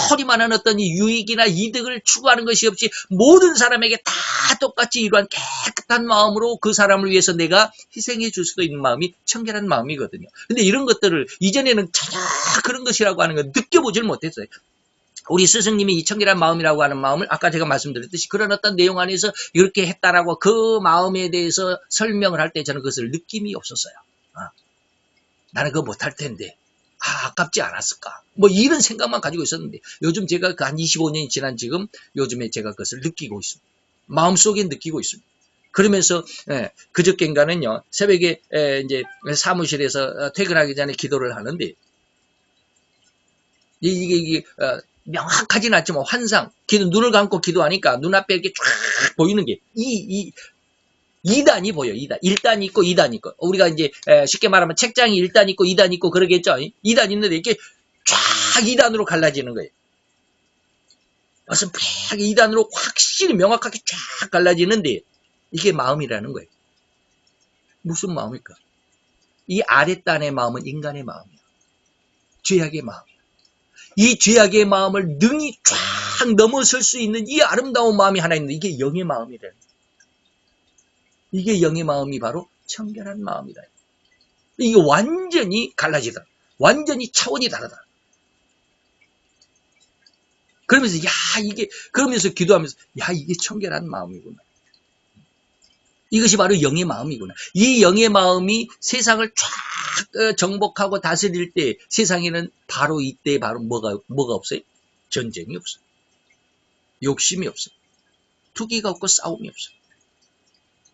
조리만한 어떤 유익이나 이득을 추구하는 것이 없이 모든 사람에게 다 똑같이 이러한 깨끗한 마음으로 그 사람을 위해서 내가 희생해 줄 수도 있는 마음이 청결한 마음이거든요. 근데 이런 것들을 이전에는 전혀 그런 것이라고 하는 걸 느껴보질 못했어요. 우리 스승님이 이 청결한 마음이라고 하는 마음을 아까 제가 말씀드렸듯이 그런 어떤 내용 안에서 이렇게 했다라고 그 마음에 대해서 설명을 할 때 저는 그것을 느낌이 없었어요. 나는 그거 못할 텐데 아깝지 않았을까 뭐 이런 생각만 가지고 있었는데 요즘 제가 그 한 25년이 지난 지금 요즘에 제가 그것을 느끼고 있습니다. 마음속에 느끼고 있습니다. 그러면서 그저께인가는요 새벽에 이제 사무실에서 퇴근하기 전에 기도를 하는데 이게 명확하진 않지만 환상, 눈을 감고 기도하니까 눈앞에 이렇게 쫙 보이는 게 2단이 보여. 2단. 1단 있고 2단 있고. 우리가 이제 쉽게 말하면 책장이 1단 있고 2단 있고 그러겠죠. 2단 있는데 이렇게 쫙 2단으로 갈라지는 거예요. 무슨 팍 2단으로 확실히 명확하게 쫙 갈라지는데 이게 마음이라는 거예요. 무슨 마음일까? 이 아랫단의 마음은 인간의 마음이야. 죄악의 마음. 이 죄악의 마음을 능히 쫙 넘어설 수 있는 이 아름다운 마음이 하나 있는데 이게 영의 마음이래. 이게 영의 마음이 바로 청결한 마음이다. 이게 완전히 갈라지다. 완전히 차원이 다르다. 그러면서 그러면서 기도하면서 이게 청결한 마음이구나. 이것이 바로 영의 마음이구나. 이 영의 마음이 세상을 쫙 정복하고 다스릴 때 세상에는 바로 이때 바로 뭐가 없어요? 전쟁이 없어요. 욕심이 없어요. 투기가 없고 싸움이 없어요.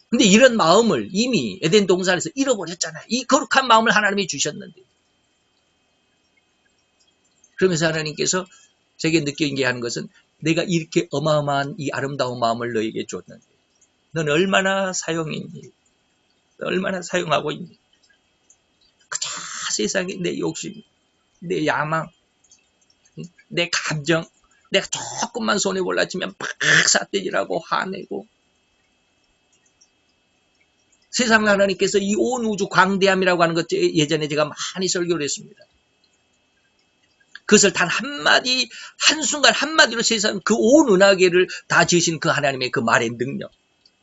근데 이런 마음을 이미 에덴 동산에서 잃어버렸잖아요. 이 거룩한 마음을 하나님이 주셨는데. 그러면서 하나님께서 제게 느끼게 하는 것은 내가 이렇게 어마어마한 이 아름다운 마음을 너에게 줬는데 넌 얼마나 사용했니? 얼마나 사용하고 있니? 그저 세상에 내 욕심, 내 야망, 내 감정, 내가 조금만 손에 올라치면 팍 삿대질하고 화내고 세상 하나님께서 이 온 우주 광대함이라고 하는 것 예전에 제가 많이 설교를 했습니다. 그것을 단 한마디, 한순간 한마디로 세상 그 온 은하계를 다 지으신 그 하나님의 그 말의 능력.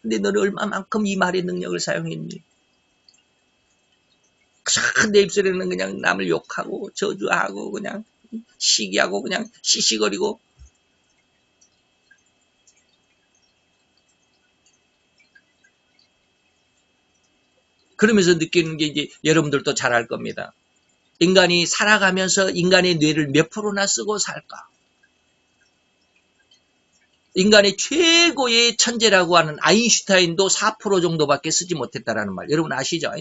근데 너는 얼마만큼 이 말의 능력을 사용했니? 내 입술에는 그냥 남을 욕하고 저주하고 그냥 시기하고 그냥 시시거리고 그러면서 느끼는 게 이제 여러분들도 잘 알 겁니다. 인간이 살아가면서 인간의 뇌를 몇 프로나 쓰고 살까? 인간의 최고의 천재라고 하는 아인슈타인도 4% 정도밖에 쓰지 못했다라는 말. 여러분 아시죠?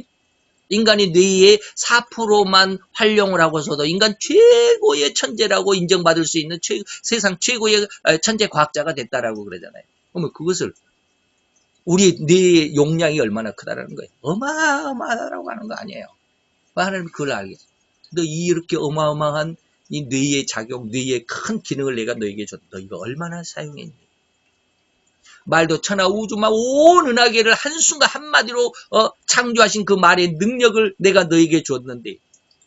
인간의 뇌의 4%만 활용을 하고서도 인간 최고의 천재라고 인정받을 수 있는 세상 최고의 천재 과학자가 됐다라고 그러잖아요. 그러면 그것을 우리 뇌의 용량이 얼마나 크다라는 거예요. 어마어마하다라고 하는 거 아니에요. 하나님 그걸 알겠어요. 너 이렇게 어마어마한 이 뇌의 작용, 뇌의 큰 기능을 내가 너에게 줬다. 너 이거 얼마나 사용했니? 말도 천하 우주만 온 은하계를 한순간 한마디로 창조하신 그 말의 능력을 내가 너에게 줬는데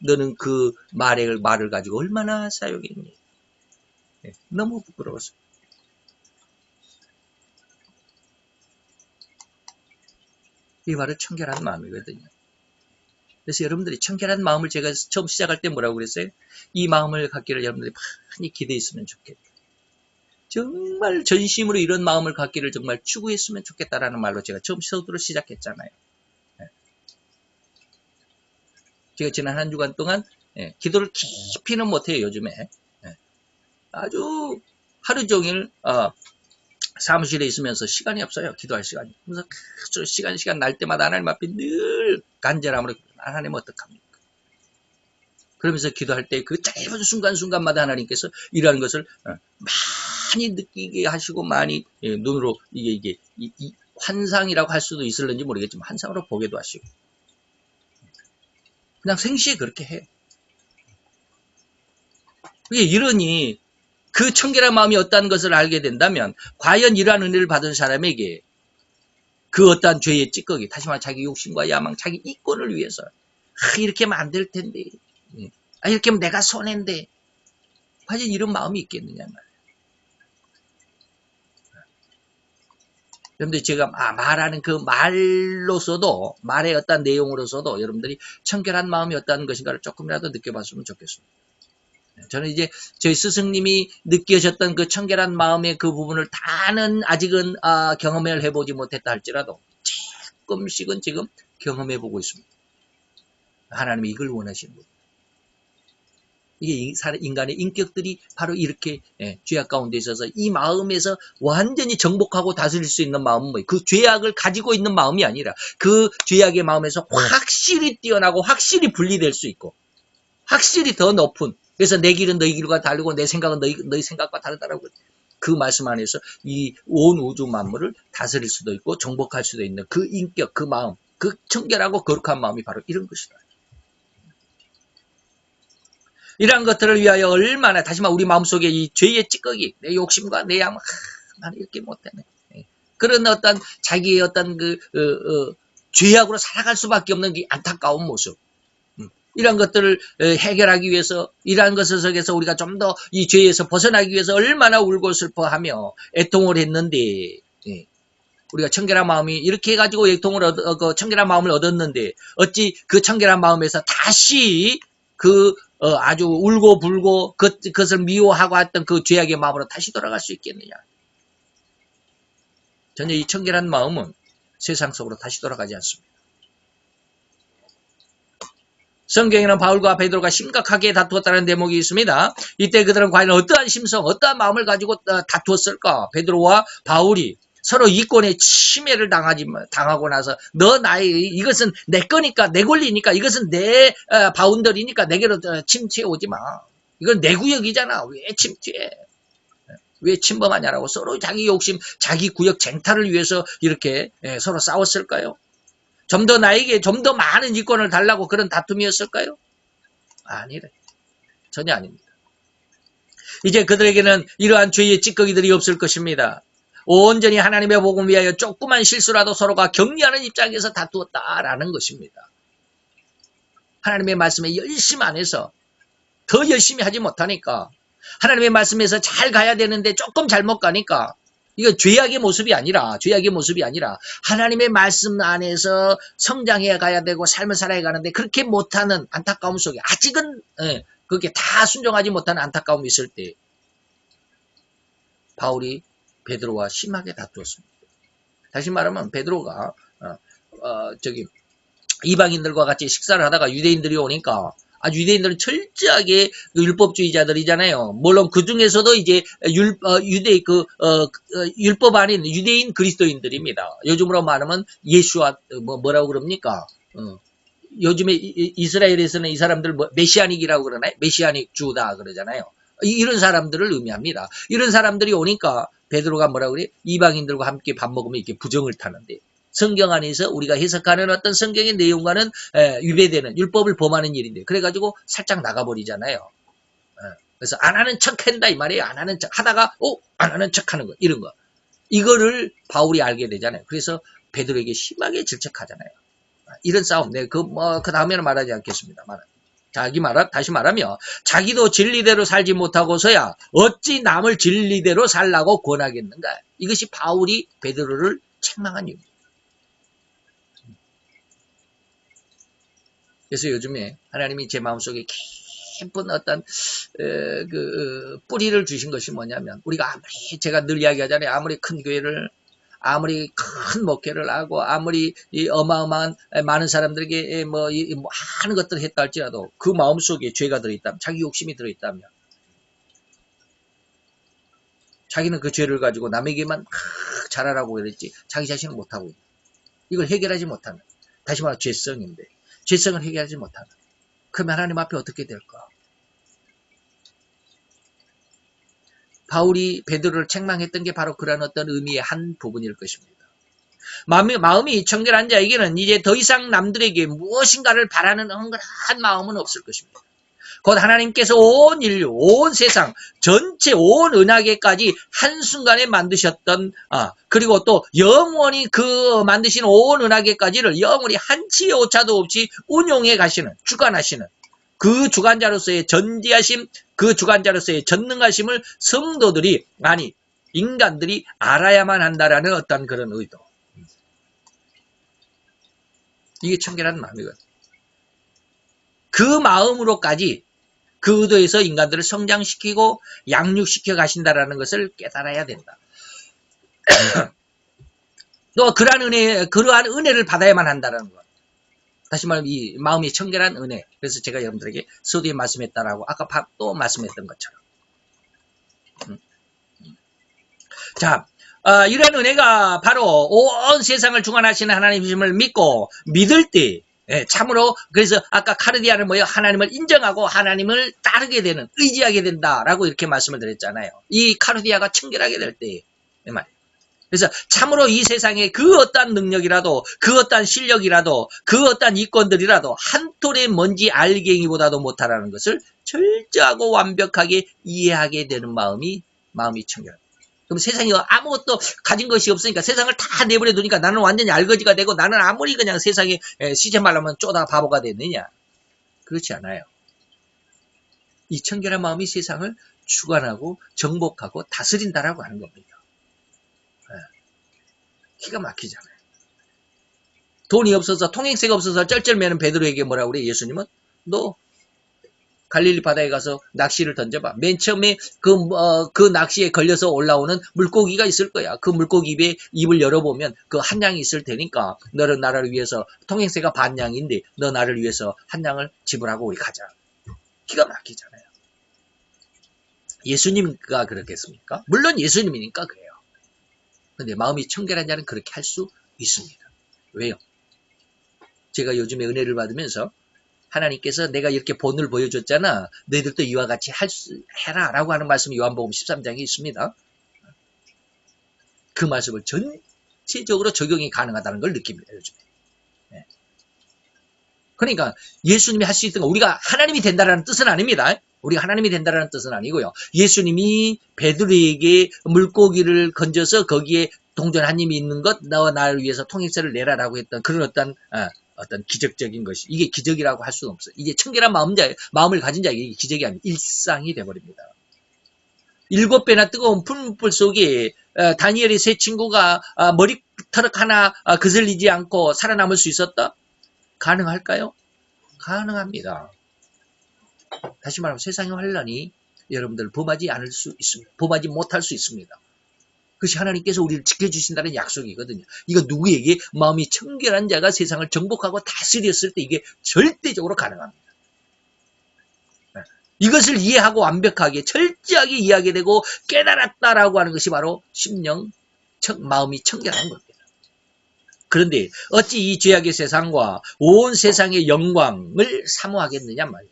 너는 그 말을 가지고 얼마나 사용했니? 네, 너무 부끄러웠어. 이게 바로 청결한 마음이거든요. 그래서 여러분들이 청결한 마음을 제가 처음 시작할 때 뭐라고 그랬어요? 이 마음을 갖기를 여러분들이 많이 기대했으면 좋겠다. 정말 전심으로 이런 마음을 갖기를 정말 추구했으면 좋겠다라는 말로 제가 처음 서두로 시작했잖아요. 제가 지난 한 주간 동안 기도를 깊이는 못해요, 요즘에. 아주 하루 종일 사무실에 있으면서 시간이 없어요. 기도할 시간이. 그래서 시간 날 때마다 하나님 앞에 늘 간절함으로 하나님 어떡합니까? 그러면서 기도할 때 그 짧은 순간순간마다 하나님께서 이러한 것을 많이 느끼게 하시고 많이 눈으로 이게 이 환상이라고 할 수도 있을는지 모르겠지만 환상으로 보게도 하시고 그냥 생시에 그렇게 해요. 이러니 그 청결한 마음이 어떠한 것을 알게 된다면 과연 이러한 은혜를 받은 사람에게 그 어떠한 죄의 찌꺼기, 다시 말해 자기 욕심과 야망, 자기 이권을 위해서 이렇게 하면 안 될 텐데 이렇게 하면 내가 손해인데 과연 이런 마음이 있겠느냐 말이에요. 여러분들이 제가 말하는 그 말로서도 말의 어떤 내용으로서도 여러분들이 청결한 마음이 어떤 것인가를 조금이라도 느껴봤으면 좋겠습니다. 저는 이제 저희 스승님이 느끼셨던 그 청결한 마음의 그 부분을 다는 아직은 경험을 해보지 못했다 할지라도 조금씩은 지금 경험해보고 있습니다. 하나님이 이걸 원하시는 거예요. 이게 인간의 인격들이 바로 이렇게 죄악 가운데 있어서 이 마음에서 완전히 정복하고 다스릴 수 있는 마음은 뭐예요? 그 죄악을 가지고 있는 마음이 아니라 그 죄악의 마음에서 확실히 뛰어나고 확실히 분리될 수 있고 확실히 더 높은 그래서 내 길은 너희 길과 다르고 내 생각은 너희 생각과 다르다라고 그 말씀 안에서 이 온 우주 만물을 다스릴 수도 있고 정복할 수도 있는 그 인격, 그 마음, 그 청결하고 거룩한 마음이 바로 이런 것이다. 이러한 것들을 위하여 얼마나 다시 말해 우리 마음속에 이 죄의 찌꺼기, 내 욕심과 내 야망, 나는 이렇게 못되네. 그런 어떤 자기의 어떤 죄악으로 살아갈 수밖에 없는 그 안타까운 모습. 이런 것들을 해결하기 위해서 이러한 것을 속에서 우리가 좀 더 이 죄에서 벗어나기 위해서 얼마나 울고 슬퍼하며 애통을 했는데 우리가 청결한 마음이 이렇게 해가지고 청결한 마음을 얻었는데 어찌 그 청결한 마음에서 다시 아주 울고 불고 그것을 미워하고 했던 그 죄악의 마음으로 다시 돌아갈 수 있겠느냐. 전혀 이 청결한 마음은 세상 속으로 다시 돌아가지 않습니다. 성경에는 바울과 베드로가 심각하게 다투었다는 대목이 있습니다. 이때 그들은 과연 어떠한 심성, 어떠한 마음을 가지고 다투었을까? 베드로와 바울이 서로 이권의 침해를 당하고 나서 이것은 내 거니까, 내 권리니까, 이것은 내 바운더리니까 내게로 침투해 오지 마. 이건 내 구역이잖아. 왜 침투해? 왜 침범하냐라고 서로 자기 욕심, 자기 구역 쟁탈을 위해서 이렇게 서로 싸웠을까요? 좀 더 나에게 좀 더 많은 이권을 달라고 그런 다툼이었을까요? 아니래. 전혀 아닙니다. 이제 그들에게는 이러한 죄의 찌꺼기들이 없을 것입니다. 온전히 하나님의 복음을 위하여 조그만 실수라도 서로가 격려하는 입장에서 다투었다라는 것입니다. 하나님의 말씀에 열심 안 해서 더 열심히 하지 못하니까 하나님의 말씀에서 잘 가야 되는데 조금 잘못 가니까 이거 죄악의 모습이 아니라 하나님의 말씀 안에서 성장해 가야 되고 삶을 살아야 가는데 그렇게 못하는 안타까움 속에 아직은 그렇게 다 순종하지 못하는 안타까움이 있을 때 바울이 베드로와 심하게 다투었습니다. 다시 말하면 베드로가 이방인들과 같이 식사를 하다가 유대인들이 오니까 유대인들은 철저하게 율법주의자들이잖아요. 물론 그 중에서도 이제 율법 아닌 유대인 그리스도인들입니다. 요즘으로 말하면 예수와 뭐라고 그럽니까? 요즘에 이스라엘에서는 이 사람들 메시아닉이라고 그러나요? 메시아닉 주다 그러잖아요. 이런 사람들을 의미합니다. 이런 사람들이 오니까 베드로가 뭐라고 그래? 이방인들과 함께 밥 먹으면 이렇게 부정을 타는데 성경 안에서 우리가 해석하는 어떤 성경의 내용과는 위배되는 율법을 범하는 일인데 그래가지고 살짝 나가버리잖아요. 그래서 안 하는 척 한다 이 말이에요. 안 하는 척 하다가 안 하는 척 하는 거 이런 거. 이거를 바울이 알게 되잖아요. 그래서 베드로에게 심하게 질책하잖아요. 이런 싸움. 네, 그 다음에는 말하지 않겠습니다. 다시 말하면 자기도 진리대로 살지 못하고서야 어찌 남을 진리대로 살라고 권하겠는가. 이것이 바울이 베드로를 책망한 이유입니다. 그래서 요즘에 하나님이 제 마음속에 깊은 어떤 뿌리를 주신 것이 뭐냐면 우리가 아무리 제가 늘 이야기하잖아요. 아무리 큰 교회를 아무리 큰 목회를 하고 아무리 이 어마어마한 많은 사람들에게 하는 것들을 했다 할지라도 그 마음속에 죄가 들어있다면 자기 욕심이 들어있다면 자기는 그 죄를 가지고 남에게만 잘하라고 그랬지 자기 자신은 못하고 이걸 해결하지 못하는 다시 말해 죄성인데 죄성을 해결하지 못하는 그러면 하나님 앞에 어떻게 될까? 바울이 베드로를 책망했던 게 바로 그런 어떤 의미의 한 부분일 것입니다. 마음이 청결한 자에게는 이제 더 이상 남들에게 무엇인가를 바라는 엉근한 마음은 없을 것입니다. 곧 하나님께서 온 인류, 온 세상, 전체 온 은하계까지 한순간에 만드셨던 그리고 또 영원히 그 만드신 온 은하계까지를 영원히 한치의 오차도 없이 운용해 가시는, 주관하시는 그 주관자로서의 전지하심, 그 주관자로서의 전능하심을 성도들이 인간들이 알아야만 한다라는 어떤 그런 의도. 이게 청결한 마음이거든요. 그 마음으로까지 그 의도에서 인간들을 성장시키고 양육시켜 가신다라는 것을 깨달아야 된다. 또 그러한 은혜를 받아야만 한다라는 것. 다시 말하면 이 마음이 청결한 은혜. 그래서 제가 여러분들에게 서두에 말씀했다라고 아까 또 말씀했던 것처럼. 자, 이런 은혜가 바로 온 세상을 주관하시는 하나님이심을 믿고 믿을 때 참으로 그래서 아까 카르디아는 하나님을 인정하고 하나님을 따르게 되는 의지하게 된다라고 이렇게 말씀을 드렸잖아요. 이 카르디아가 청결하게 될 때 그래서 참으로 이 세상에 그 어떠한 능력이라도 그 어떠한 실력이라도 그 어떠한 이권들이라도 한 톨의 먼지 알갱이보다도 못하라는 것을 철저하고 완벽하게 이해하게 되는 마음이 청결합니다. 그럼 세상에 아무것도 가진 것이 없으니까 세상을 다 내버려 두니까 나는 완전히 알거지가 되고 나는 아무리 그냥 세상에 시체 말하면 쪼다 바보가 됐느냐. 그렇지 않아요. 이 청결한 마음이 세상을 주관하고 정복하고 다스린다라고 하는 겁니다. 기가 막히잖아요. 돈이 없어서 통행세가 없어서 쩔쩔매는 베드로에게 뭐라고 그래? 예수님은 너 갈릴리 바다에 가서 낚시를 던져봐. 맨 처음에 그 낚시에 걸려서 올라오는 물고기가 있을 거야. 그 물고기 입을 열어보면 그 한 양이 있을 테니까 너는 나를 위해서 통행세가 반 양인데 너 나를 위해서 한 양을 지불하고 우리 가자. 기가 막히잖아요. 예수님가 그렇겠습니까? 물론 예수님이니까 그래요. 근데 마음이 청결한 자는 그렇게 할 수 있습니다. 왜요? 제가 요즘에 은혜를 받으면서 하나님께서 내가 이렇게 본을 보여줬잖아. 너희들도 이와 같이 해라 라고 하는 말씀이 요한복음 13장에 있습니다. 그 말씀을 전체적으로 적용이 가능하다는 걸 느낍니다. 요즘에. 네. 그러니까 예수님이 할 수 있던 거 우리가 하나님이 된다는 뜻은 아닙니다. 우리가 하나님이 된다는 뜻은 아니고요. 예수님이 베드로에게 물고기를 건져서 거기에 동전 한 입이 있는 것 너와 나를 위해서 통행세를 내라라고 했던 그런 어떤 기적적인 것이 이게 기적이라고 할 수는 없어요. 이게 청결한 마음을 가진 자에게 기적이 아니라 일상이 돼버립니다. 7배나 뜨거운 풀물 속에 다니엘의 세 친구가 머리털 하나 그슬리지 않고 살아남을 수 있었다? 가능할까요? 가능합니다. 다시 말하면 세상의 환란이 여러분들 범하지 않을 수 있습니다. 범하지 못할 수 있습니다. 그것이 하나님께서 우리를 지켜주신다는 약속이거든요. 이거 누구에게 마음이 청결한 자가 세상을 정복하고 다스렸을 때 이게 절대적으로 가능합니다. 이것을 이해하고 완벽하게 철저하게 이해하게 되고 깨달았다라고 하는 것이 바로 심령, 마음이 청결한 겁니다. 그런데 어찌 이 죄악의 세상과 온 세상의 영광을 사모하겠느냐 말이야.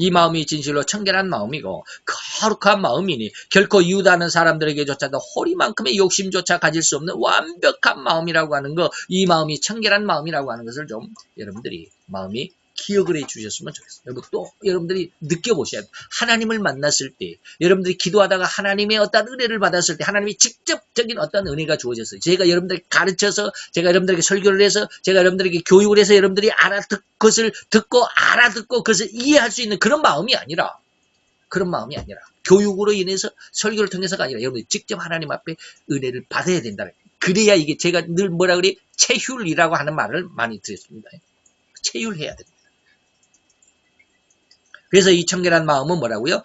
이 마음이 진실로 청결한 마음이고 거룩한 마음이니 결코 유다는 사람들에게조차도 허리만큼의 욕심조차 가질 수 없는 완벽한 마음이라고 하는 거, 이 마음이 청결한 마음이라고 하는 것을 좀 여러분들이 마음이 기억을 해 주셨으면 좋겠어요. 여러분 또 여러분들이 느껴보셔야 돼요. 하나님을 만났을 때 여러분들이 기도하다가 하나님의 어떤 은혜를 받았을 때 하나님이 직접적인 어떤 은혜가 주어졌어요. 제가 여러분들에게 가르쳐서 제가 여러분들에게 설교를 해서 제가 여러분들에게 교육을 해서 여러분들이 그것을 듣고 알아듣고 그것을 이해할 수 있는 그런 마음이 아니라 교육으로 인해서 설교를 통해서가 아니라 여러분들이 직접 하나님 앞에 은혜를 받아야 된다는 거예요. 그래야 이게 제가 늘 뭐라 그래? 체휼이라고 하는 말을 많이 드렸습니다. 체휼해야 됩니다. 그래서 이 청결한 마음은 뭐라고요?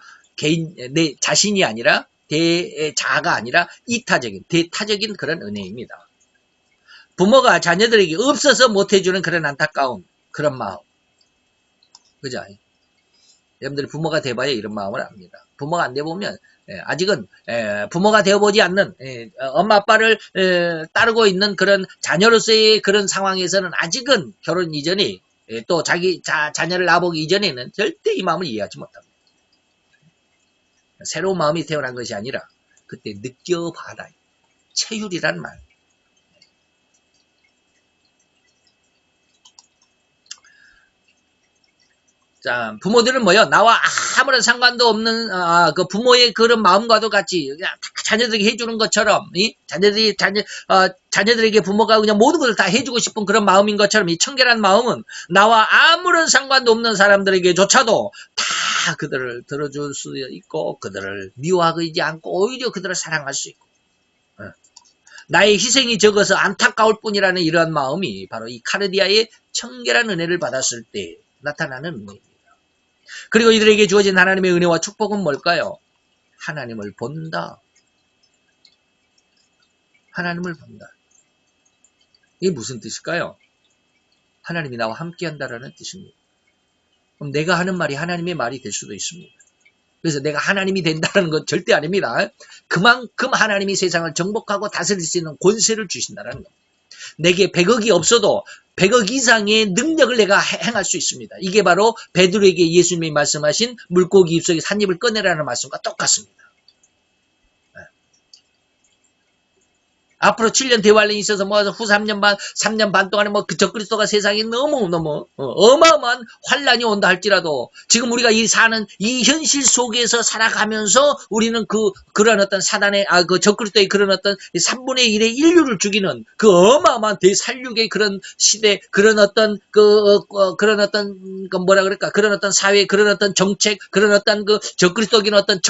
내 자신이 아니라 자아가 아니라 이타적인, 대타적인 그런 은혜입니다. 부모가 자녀들에게 없어서 못해주는 그런 안타까운 그런 마음. 그죠? 여러분들이 부모가 돼봐야 이런 마음을 압니다. 부모가 안 돼보면 아직은 부모가 되어보지 않는 엄마 아빠를 따르고 있는 그런 자녀로서의 그런 상황에서는 아직은 결혼 이전에 또 자기 자녀를 낳아보기 이전에는 절대 이 마음을 이해하지 못합니다. 새로운 마음이 태어난 것이 아니라 그때 느껴봐라. 체휼이란 말. 자, 부모들은 뭐요? 나와 아무런 상관도 없는 그 부모의 그런 마음과도 같이 그냥 자녀들에게 해주는 것처럼 자녀들에게 부모가 그냥 모든 것을 다 해주고 싶은 그런 마음인 것처럼 이 청결한 마음은 나와 아무런 상관도 없는 사람들에게조차도 다 그들을 들어줄 수 있고 그들을 미워하지 않고 오히려 그들을 사랑할 수 있고 나의 희생이 적어서 안타까울 뿐이라는 이러한 마음이 바로 이 카르디아의 청결한 은혜를 받았을 때 나타나는 은혜입니다. 그리고 이들에게 주어진 하나님의 은혜와 축복은 뭘까요? 하나님을 본다. 하나님을 본다. 이게 무슨 뜻일까요? 하나님이 나와 함께한다라는 뜻입니다. 그럼 내가 하는 말이 하나님의 말이 될 수도 있습니다. 그래서 내가 하나님이 된다는 건 절대 아닙니다. 그만큼 하나님이 세상을 정복하고 다스릴 수 있는 권세를 주신다는 겁니다. 내게 100억이 없어도 100억 이상의 능력을 내가 행할 수 있습니다. 이게 바로 베드로에게 예수님이 말씀하신 물고기 입속에 한 입을 꺼내라는 말씀과 똑같습니다. 앞으로 7년 대환란이 있어서 후 3년 반 동안에 그 적그리스도가 세상에 너무 어마어마한 환란이 온다 할지라도 지금 우리가 사는 이 현실 속에서 살아가면서 우리는 그런 어떤 사단의 그 적그리스도의 그런 어떤 3분의 1의 인류를 죽이는 그 어마어마한 대살육의 그런 시대, 그런 어떤 그런 어떤 사회, 그런 어떤 정책, 그런 어떤 적그리스도적인 어떤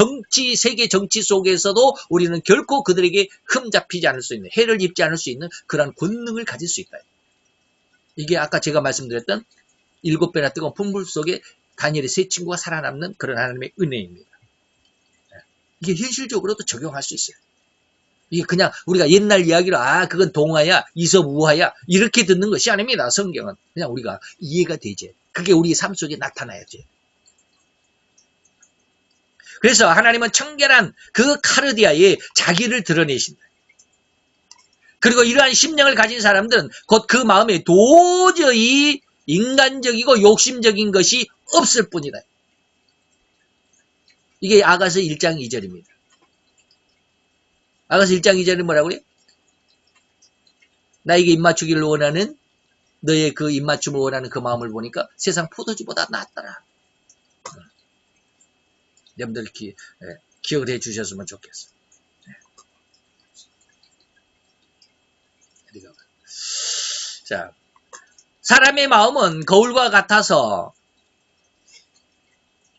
세계 정치 속에서도 우리는 결코 그들에게 흠잡히지 않을 수 있는, 해를 입지 않을 수 있는 그러한 권능을 가질 수 있다. 이게 아까 제가 말씀드렸던 7배나 뜨거운 풍물 속에 다니엘의 세 친구가 살아남는 그런 하나님의 은혜입니다. 이게 현실적으로도 적용할 수 있어요. 이게 그냥 우리가 옛날 이야기로 그건 동화야, 이솝 우화야 이렇게 듣는 것이 아닙니다. 성경은 그냥 우리가 이해가 되지. 그게 우리 삶 속에 나타나야지. 그래서 하나님은 청결한 그 카르디아에 자기를 드러내신다. 그리고 이러한 심령을 가진 사람들은 곧 그 마음에 도저히 인간적이고 욕심적인 것이 없을 뿐이다. 이게 아가서 1장 2절입니다. 아가서 1장 2절은 뭐라고 그래요? 나에게 입맞추기를 원하는 너의 그 입맞춤을 원하는 그 마음을 보니까 세상 포도주보다 낫더라. 여러분들 기억을 해 주셨으면 좋겠어요. 자, 사람의 마음은 거울과 같아서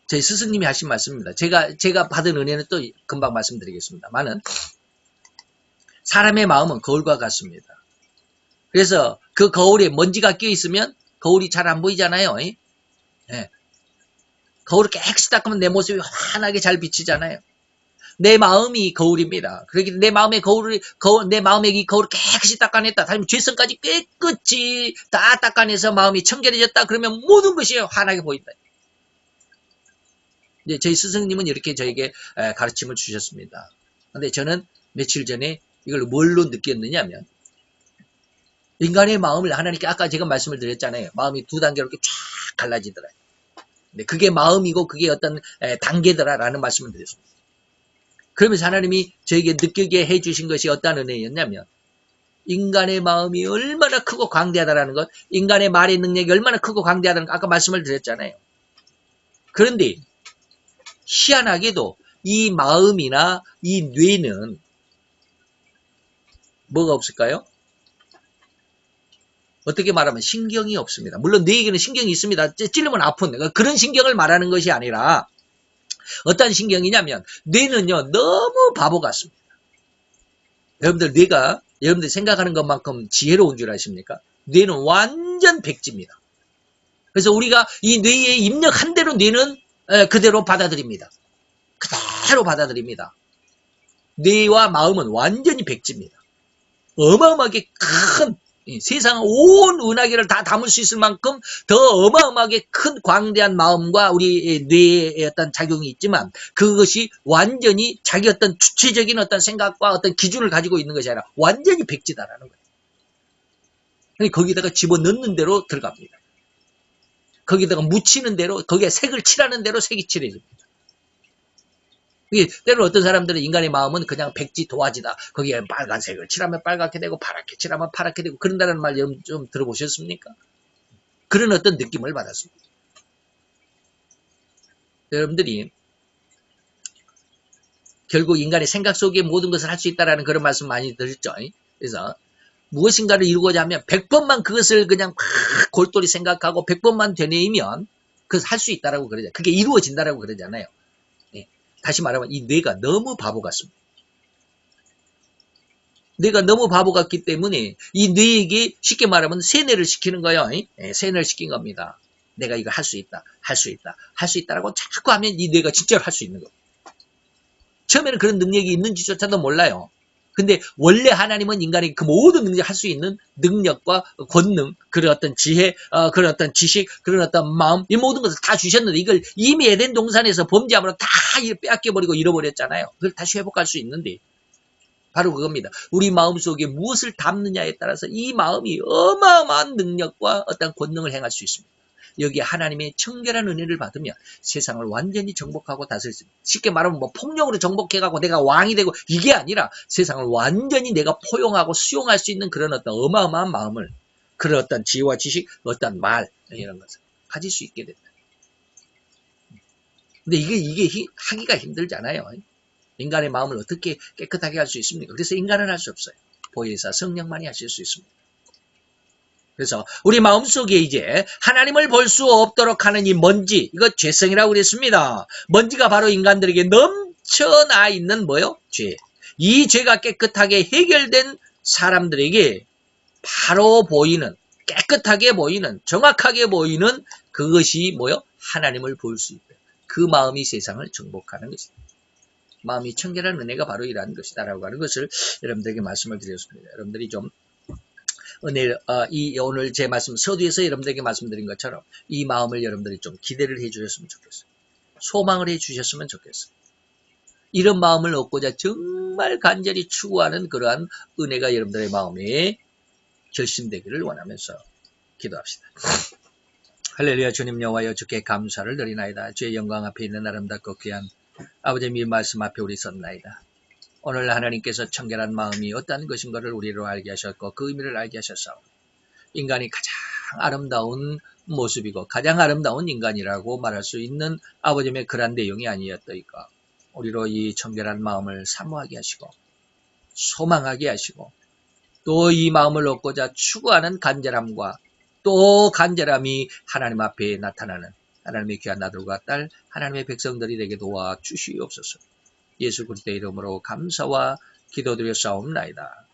저희 스승님이 하신 말씀입니다. 제가 받은 은혜는 또 금방 말씀드리겠습니다만은 사람의 마음은 거울과 같습니다. 그래서 그 거울에 먼지가 껴 있으면 거울이 잘 안 보이잖아요. 네. 거울을 깨끗이 닦으면 내 모습이 환하게 잘 비치잖아요. 내 마음이 거울입니다. 그러기 내 마음의 내 마음의 이 거울을 깨끗이 닦아냈다. 다시 죄성까지 깨끗이 다 닦아내서 마음이 청결해졌다. 그러면 모든 것이 환하게 보인다. 이제 저희 스승님은 이렇게 저에게 가르침을 주셨습니다. 근데 저는 며칠 전에 이걸 뭘로 느꼈느냐면 인간의 마음을 하나님께 아까 제가 말씀을 드렸잖아요. 마음이 두 단계로 이렇게 쫙 갈라지더라. 근데 그게 마음이고 그게 어떤 단계더라라는 말씀을 드렸습니다. 그러면서 하나님이 저에게 느끼게 해주신 것이 어떤 은혜였냐면 인간의 마음이 얼마나 크고 광대하다라는 것, 인간의 말의 능력이 얼마나 크고 광대하다는 것 아까 말씀을 드렸잖아요. 그런데 희한하게도 이 마음이나 이 뇌는 뭐가 없을까요? 어떻게 말하면 신경이 없습니다. 물론 뇌에게는 신경이 있습니다. 찔리면 아픈 그런 신경을 말하는 것이 아니라 어떤 신경이냐면 뇌는요 너무 바보 같습니다. 여러분들 뇌가 여러분들 생각하는 것만큼 지혜로운 줄 아십니까? 뇌는 완전 백지입니다. 그래서 우리가 이 뇌에 입력한 대로 뇌는 그대로 받아들입니다. 그대로 받아들입니다. 뇌와 마음은 완전히 백지입니다. 어마어마하게 큰 세상 온 은하계를 다 담을 수 있을 만큼 더 어마어마하게 큰 광대한 마음과 우리 뇌에 어떤 작용이 있지만 그것이 완전히 자기 어떤 주체적인 어떤 생각과 어떤 기준을 가지고 있는 것이 아니라 완전히 백지다라는 거예요. 거기다가 집어넣는 대로 들어갑니다. 거기다가 묻히는 대로 거기에 색을 칠하는 대로 색이 칠해집니다. 때로 어떤 사람들은 인간의 마음은 그냥 백지 도화지다. 거기에 빨간색을 칠하면 빨갛게 되고 파랗게 칠하면 파랗게 되고 그런다는 말 여러분 좀 들어보셨습니까? 그런 어떤 느낌을 받았습니다. 여러분들이 결국 인간의 생각 속에 모든 것을 할 수 있다는 그런 말씀 많이 들었죠. 그래서 무엇인가를 이루고자 하면 100번만 그것을 그냥 막 골똘히 생각하고 100번만 되뇌이면 그것을 할 수 있다라고 그러잖아요. 그게 이루어진다라고 그러잖아요. 다시 말하면 이 뇌가 너무 바보 같습니다. 뇌가 너무 바보 같기 때문에 이 뇌에게 쉽게 말하면 세뇌를 시키는 거예요. 세뇌를 시킨 겁니다. 내가 이거 할 수 있다, 할 수 있다, 할 수 있다라고 자꾸 하면 이 뇌가 진짜로 할 수 있는 거예요. 처음에는 그런 능력이 있는지조차도 몰라요. 근데 원래 하나님은 인간에게 그 모든 능력을 할 수 있는 능력과 권능, 그런 어떤 지혜, 그런 어떤 지식, 그런 어떤 마음, 이 모든 것을 다 주셨는데 이걸 이미 에덴 동산에서 범죄함으로 다 빼앗겨버리고 잃어버렸잖아요. 그걸 다시 회복할 수 있는데 바로 그겁니다. 우리 마음속에 무엇을 담느냐에 따라서 이 마음이 어마어마한 능력과 어떤 권능을 행할 수 있습니다. 여기에 하나님의 청결한 은혜를 받으면 세상을 완전히 정복하고 다스릴 수 있습니다. 쉽게 말하면 뭐 폭력으로 정복해가고 내가 왕이 되고 이게 아니라 세상을 완전히 내가 포용하고 수용할 수 있는 그런 어떤 어마어마한 마음을, 그런 어떤 지혜와 지식, 어떤 말 이런 것을 가질 수 있게 된다. 근데 이게 하기가 힘들잖아요. 인간의 마음을 어떻게 깨끗하게 할 수 있습니까? 그래서 인간은 할 수 없어요. 보혜사 성령만이 하실 수 있습니다. 그래서 우리 마음속에 이제 하나님을 볼 수 없도록 하는 이 먼지, 이거 죄성이라고 그랬습니다. 먼지가 바로 인간들에게 넘쳐나 있는 뭐요? 죄. 이 죄가 깨끗하게 해결된 사람들에게 바로 보이는, 깨끗하게 보이는, 정확하게 보이는 그것이 뭐요? 하나님을 볼 수 있고 그 마음이 세상을 정복하는 것이다. 마음이 청결한 은혜가 바로 이러한 것이다라고 하는 것을 여러분들에게 말씀을 드렸습니다. 여러분들이 좀 오늘 제 말씀 서두에서 여러분들에게 말씀드린 것처럼 이 마음을 여러분들이 좀 기대를 해 주셨으면 좋겠어요. 소망을 해 주셨으면 좋겠어요. 이런 마음을 얻고자 정말 간절히 추구하는 그러한 은혜가 여러분들의 마음에 결심되기를 원하면서 기도합시다. 할렐루야. 주님 여호와여, 주께 감사를 드리나이다. 주의 영광 앞에 있는 아름답고 귀한 아버지의 이 말씀 앞에 우리 섰나이다. 오늘 하나님께서 청결한 마음이 어떠한 것인가를 우리로 알게 하셨고 그 의미를 알게 하셨사오니 인간이 가장 아름다운 모습이고 가장 아름다운 인간이라고 말할 수 있는 아버지의 그러한 내용이 아니었더이까. 우리로 이 청결한 마음을 사모하게 하시고 소망하게 하시고 또 이 마음을 얻고자 추구하는 간절함과 또 간절함이 하나님 앞에 나타나는 하나님의 귀한 아들과 딸 하나님의 백성들이 되게 도와주시옵소서. 예수 그리스도의 이름으로 감사와 기도드려 싸움나이다.